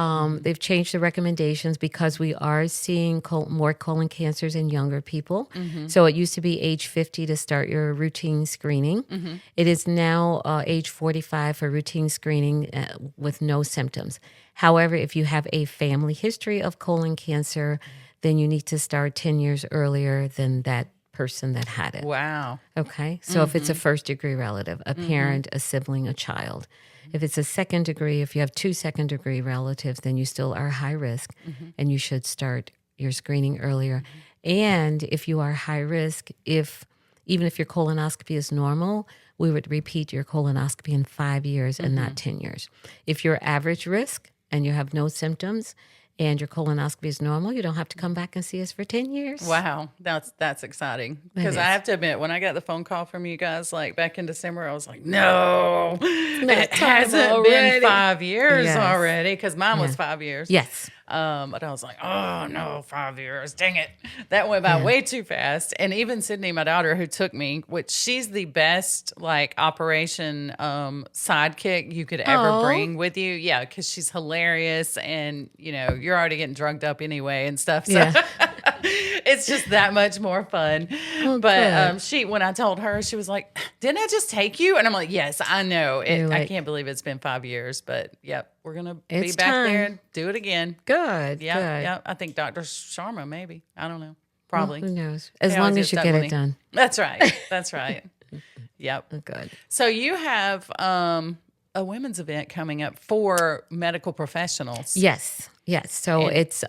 they've changed the recommendations because we are seeing more colon cancers in younger people. So it used to be age 50 to start your routine screening. It is now age 45 for routine screening with no symptoms. However, if you have a family history of colon cancer, then you need to start 10 years earlier than that person that had it. Wow. Okay. So if it's a first degree relative, a parent, a sibling, a child. If it's a second degree, if you have 2 second degree relatives, then you still are high risk and you should start your screening earlier. And if you are high risk, even if your colonoscopy is normal, we would repeat your colonoscopy in 5 years and not 10 years. If you're average risk and you have no symptoms, and your colonoscopy is normal, you don't have to come back and see us for 10 years. Wow, that's exciting. Because I have to admit, when I got the phone call from you guys, like back in December, I was like, no, it hasn't been 5 years already. Because mine was 5 years. Yes. But I was like, oh no, 5 years, dang it. That went by way too fast. And even Sydney, my daughter, who took me, which she's the best like operation sidekick you could ever bring with you. Yeah, because she's hilarious and you're already getting drugged up anyway and stuff. So it's just that much more fun. But when I told her, she was like, didn't I just take you? And I'm like, yes, I know. I can't believe it's been 5 years, but yep. We're going to be back there and do it again. Good. Yeah. Good. Yeah. I think Dr. Sharma, maybe. I don't know. Probably. Well, who knows? As long as you get it done. That's right. That's right. Yep. Good. So you have a women's event coming up for medical professionals. Yes. Yes. So it's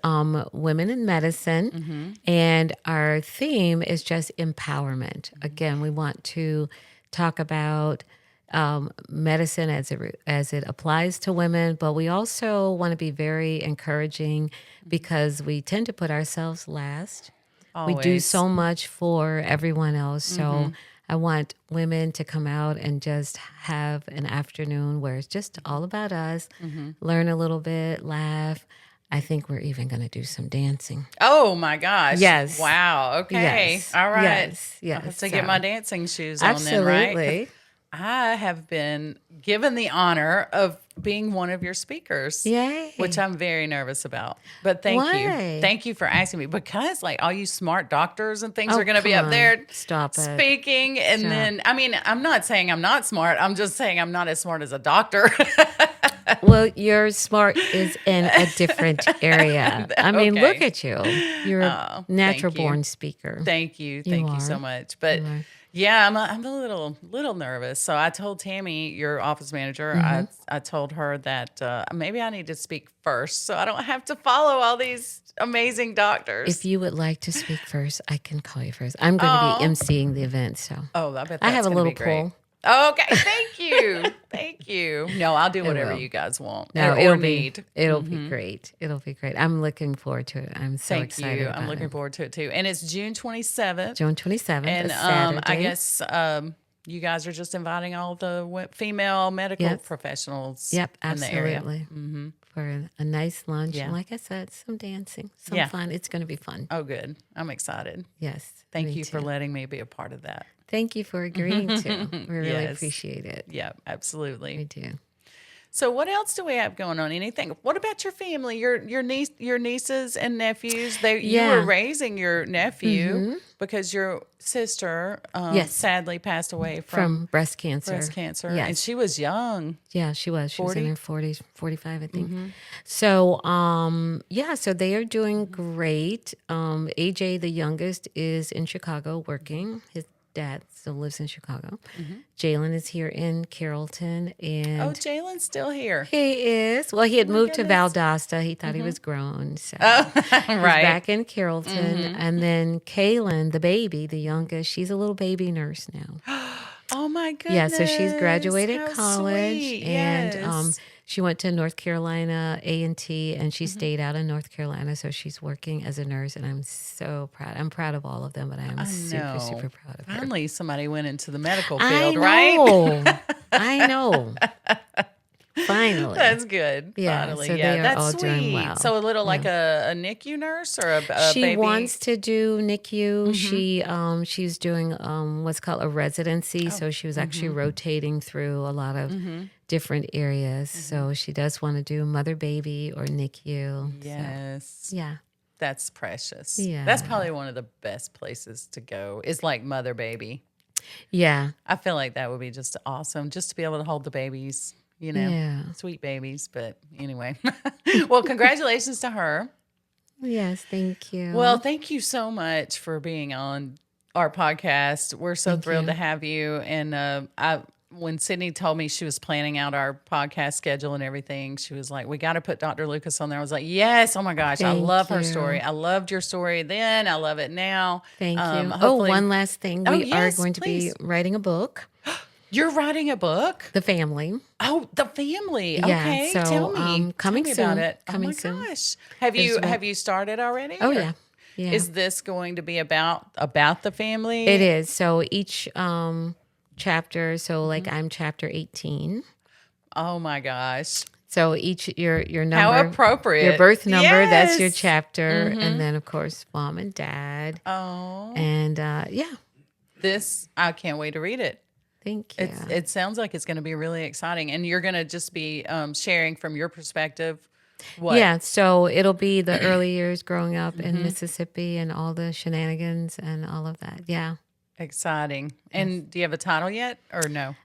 women in medicine. And our theme is just empowerment. Again, we want to talk about medicine as it applies to women, but we also want to be very encouraging because we tend to put ourselves last. Always. We do so much for everyone else. So I want women to come out and just have an afternoon where it's just all about us, learn a little bit, laugh. I think we're even going to do some dancing. Oh my gosh. Yes. Wow. Okay. Yes. All right. Yes. I have to get my dancing shoes on then, Absolutely. right? I have been given the honor of being one of your speakers. Yay. Which I'm very nervous about. But thank you. Why? Thank you for asking me because like all you smart doctors and things Oh, are going to be come up on. there Stop it. speaking. And then, I mean, I'm not saying I'm not smart. I'm just saying I'm not as smart as a doctor. Well, your smart is in a different area. I mean, Okay. look at you. You're a thank natural you. born speaker. Thank you. Thank you so are. much. But You are. yeah, I'm a little nervous. So I told Tammy, your office manager, I told her that maybe I need to speak first so I don't have to follow all these amazing doctors. If you would like to speak first, I can call you first. I'm going to be emceeing the event, so I bet that's I have a gonna little be great. pull. Okay, thank you. Thank you. No, I'll do whatever will. you guys want No, or it'll need. be it'll be great. It'll be great. I'm looking forward to it. I'm so Thank excited. you. about I'm looking it. forward to it too. And it's June 27th. June 27th, And a Saturday. I guess you guys are just inviting all the female medical Yes. professionals Yep, in the area. absolutely. For a nice lunch. Yeah. And like I said, some dancing, some Yeah. fun. It's going to be fun. Oh, good. I'm excited. Yes. Thank me you for too. letting me be a part of that. Thank you for agreeing to. We really Yes. appreciate it. Yeah, absolutely. We do. So what else do we have going on? Anything? What about your family? Your nieces and nephews? You Yeah. were raising your nephew because your sister Yes. sadly passed away From breast cancer. breast cancer, Yes. and she was young. Yeah, she was. She was 40? in her 40s, 45, I think. So, so they are doing great. AJ, the youngest, is in Chicago working. His dad still lives in Chicago. Jalen is here in Carrollton. And Oh, Jalen's still here. he is. Well, he had moved to goodness. Valdosta. He thought he was grown. So Right. back in Carrollton. And then Kaylin, the baby, the youngest, she's a little baby nurse now. Oh my goodness. Yeah, so she's graduated How college, sweet. and Yes. she went to North Carolina A&T, and she stayed out in North Carolina. So she's working as a nurse, and I'm so proud. I'm proud of all of them, but I am super, super proud of her. Finally, somebody went into the medical I field, know. right? I know. Finally. That's good. Yeah, Finally. so Yeah, they are that's all sweet. doing well. So a little like a NICU nurse or a She baby. wants to do NICU. Mm-hmm. She's doing what's called a residency. Oh, So she was actually mm-hmm. rotating through a lot of Mm-hmm. different areas. So she does want to do mother baby or NICU. So, Yes. yeah. That's precious. Yeah. That's probably one of the best places to go is like mother baby. Yeah. I feel like that would be just awesome just to be able to hold the babies, Yeah. sweet babies. But anyway, well, congratulations to her. Yes, thank you. Well, thank you so much for being on our podcast. We're so Thank thrilled you. to have you. And when Sydney told me she was planning out our podcast schedule and everything, she was like, "We got to put Dr. Lucas on there." I was like, "Yes! Oh my gosh, I Thank love her you. story. I loved your story then. I love it now." Thank you. Hopefully, One last thing. Oh, We yes, are going to please. be writing a book, You're writing a book. The Family. Oh, the family. Yeah, Okay, so, tell me. coming Tell me about soon. it. Coming oh my soon. gosh. Have you started already? Oh, or yeah. Yeah. Is this going to be about the family? It is. So each chapter, so Mm-hmm. like I'm chapter 18. Oh my gosh. So each your number, How appropriate. your birth number, that's your Yes. chapter, Mhm. and then of course mom and dad, Oh. and yeah, This I can't wait to read it. thank you. It sounds like it's going to be really exciting, and you're going to just be sharing from your perspective. What? Yeah, so it'll be the early years growing up Mm-hmm. in Mississippi and all the shenanigans and all of that. Yeah. Exciting. And do you have a title yet, or no?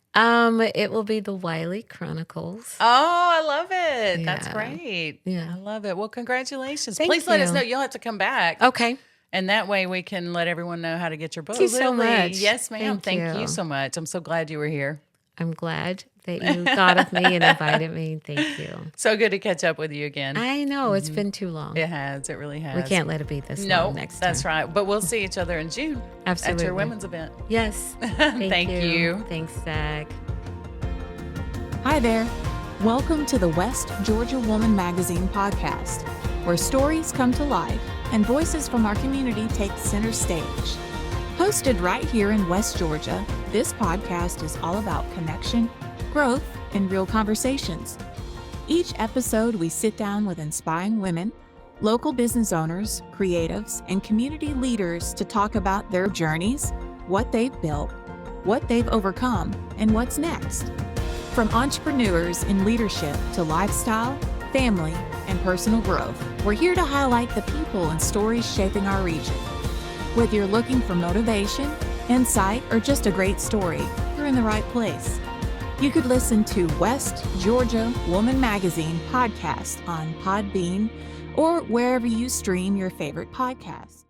It will be the Wiley Chronicles. Oh, I love it. That's Yeah. great. Yeah. I love it. Well, congratulations. Thank Please let us you. know. You'll have to come back. Okay. And that way we can let everyone know how to get your book. Thank you so much. Yes, ma'am. Thank Thank you you. so much. I'm so glad you were here. I'm glad that you thought of me and invited me. Thank you. So good to catch up with you again. I know it's been too long. It has. It really has. We can't let it be this No, long next time. that's right. But we'll see each other in June Absolutely. at your women's event. Yes. Thank you. Thanks, Zach. Hi there. Welcome to the West Georgia Woman Magazine podcast, where stories come to life and voices from our community take center stage. Hosted right here in West Georgia, this podcast is all about connection, growth, and real conversations. Each episode, we sit down with inspiring women, local business owners, creatives, and community leaders to talk about their journeys, what they've built, what they've overcome, and what's next. From entrepreneurs in leadership to lifestyle, family, and personal growth, we're here to highlight the people and stories shaping our region. Whether you're looking for motivation, insight, or just a great story, you're in the right place. You could listen to West Georgia Woman Magazine podcast on Podbean or wherever you stream your favorite podcasts.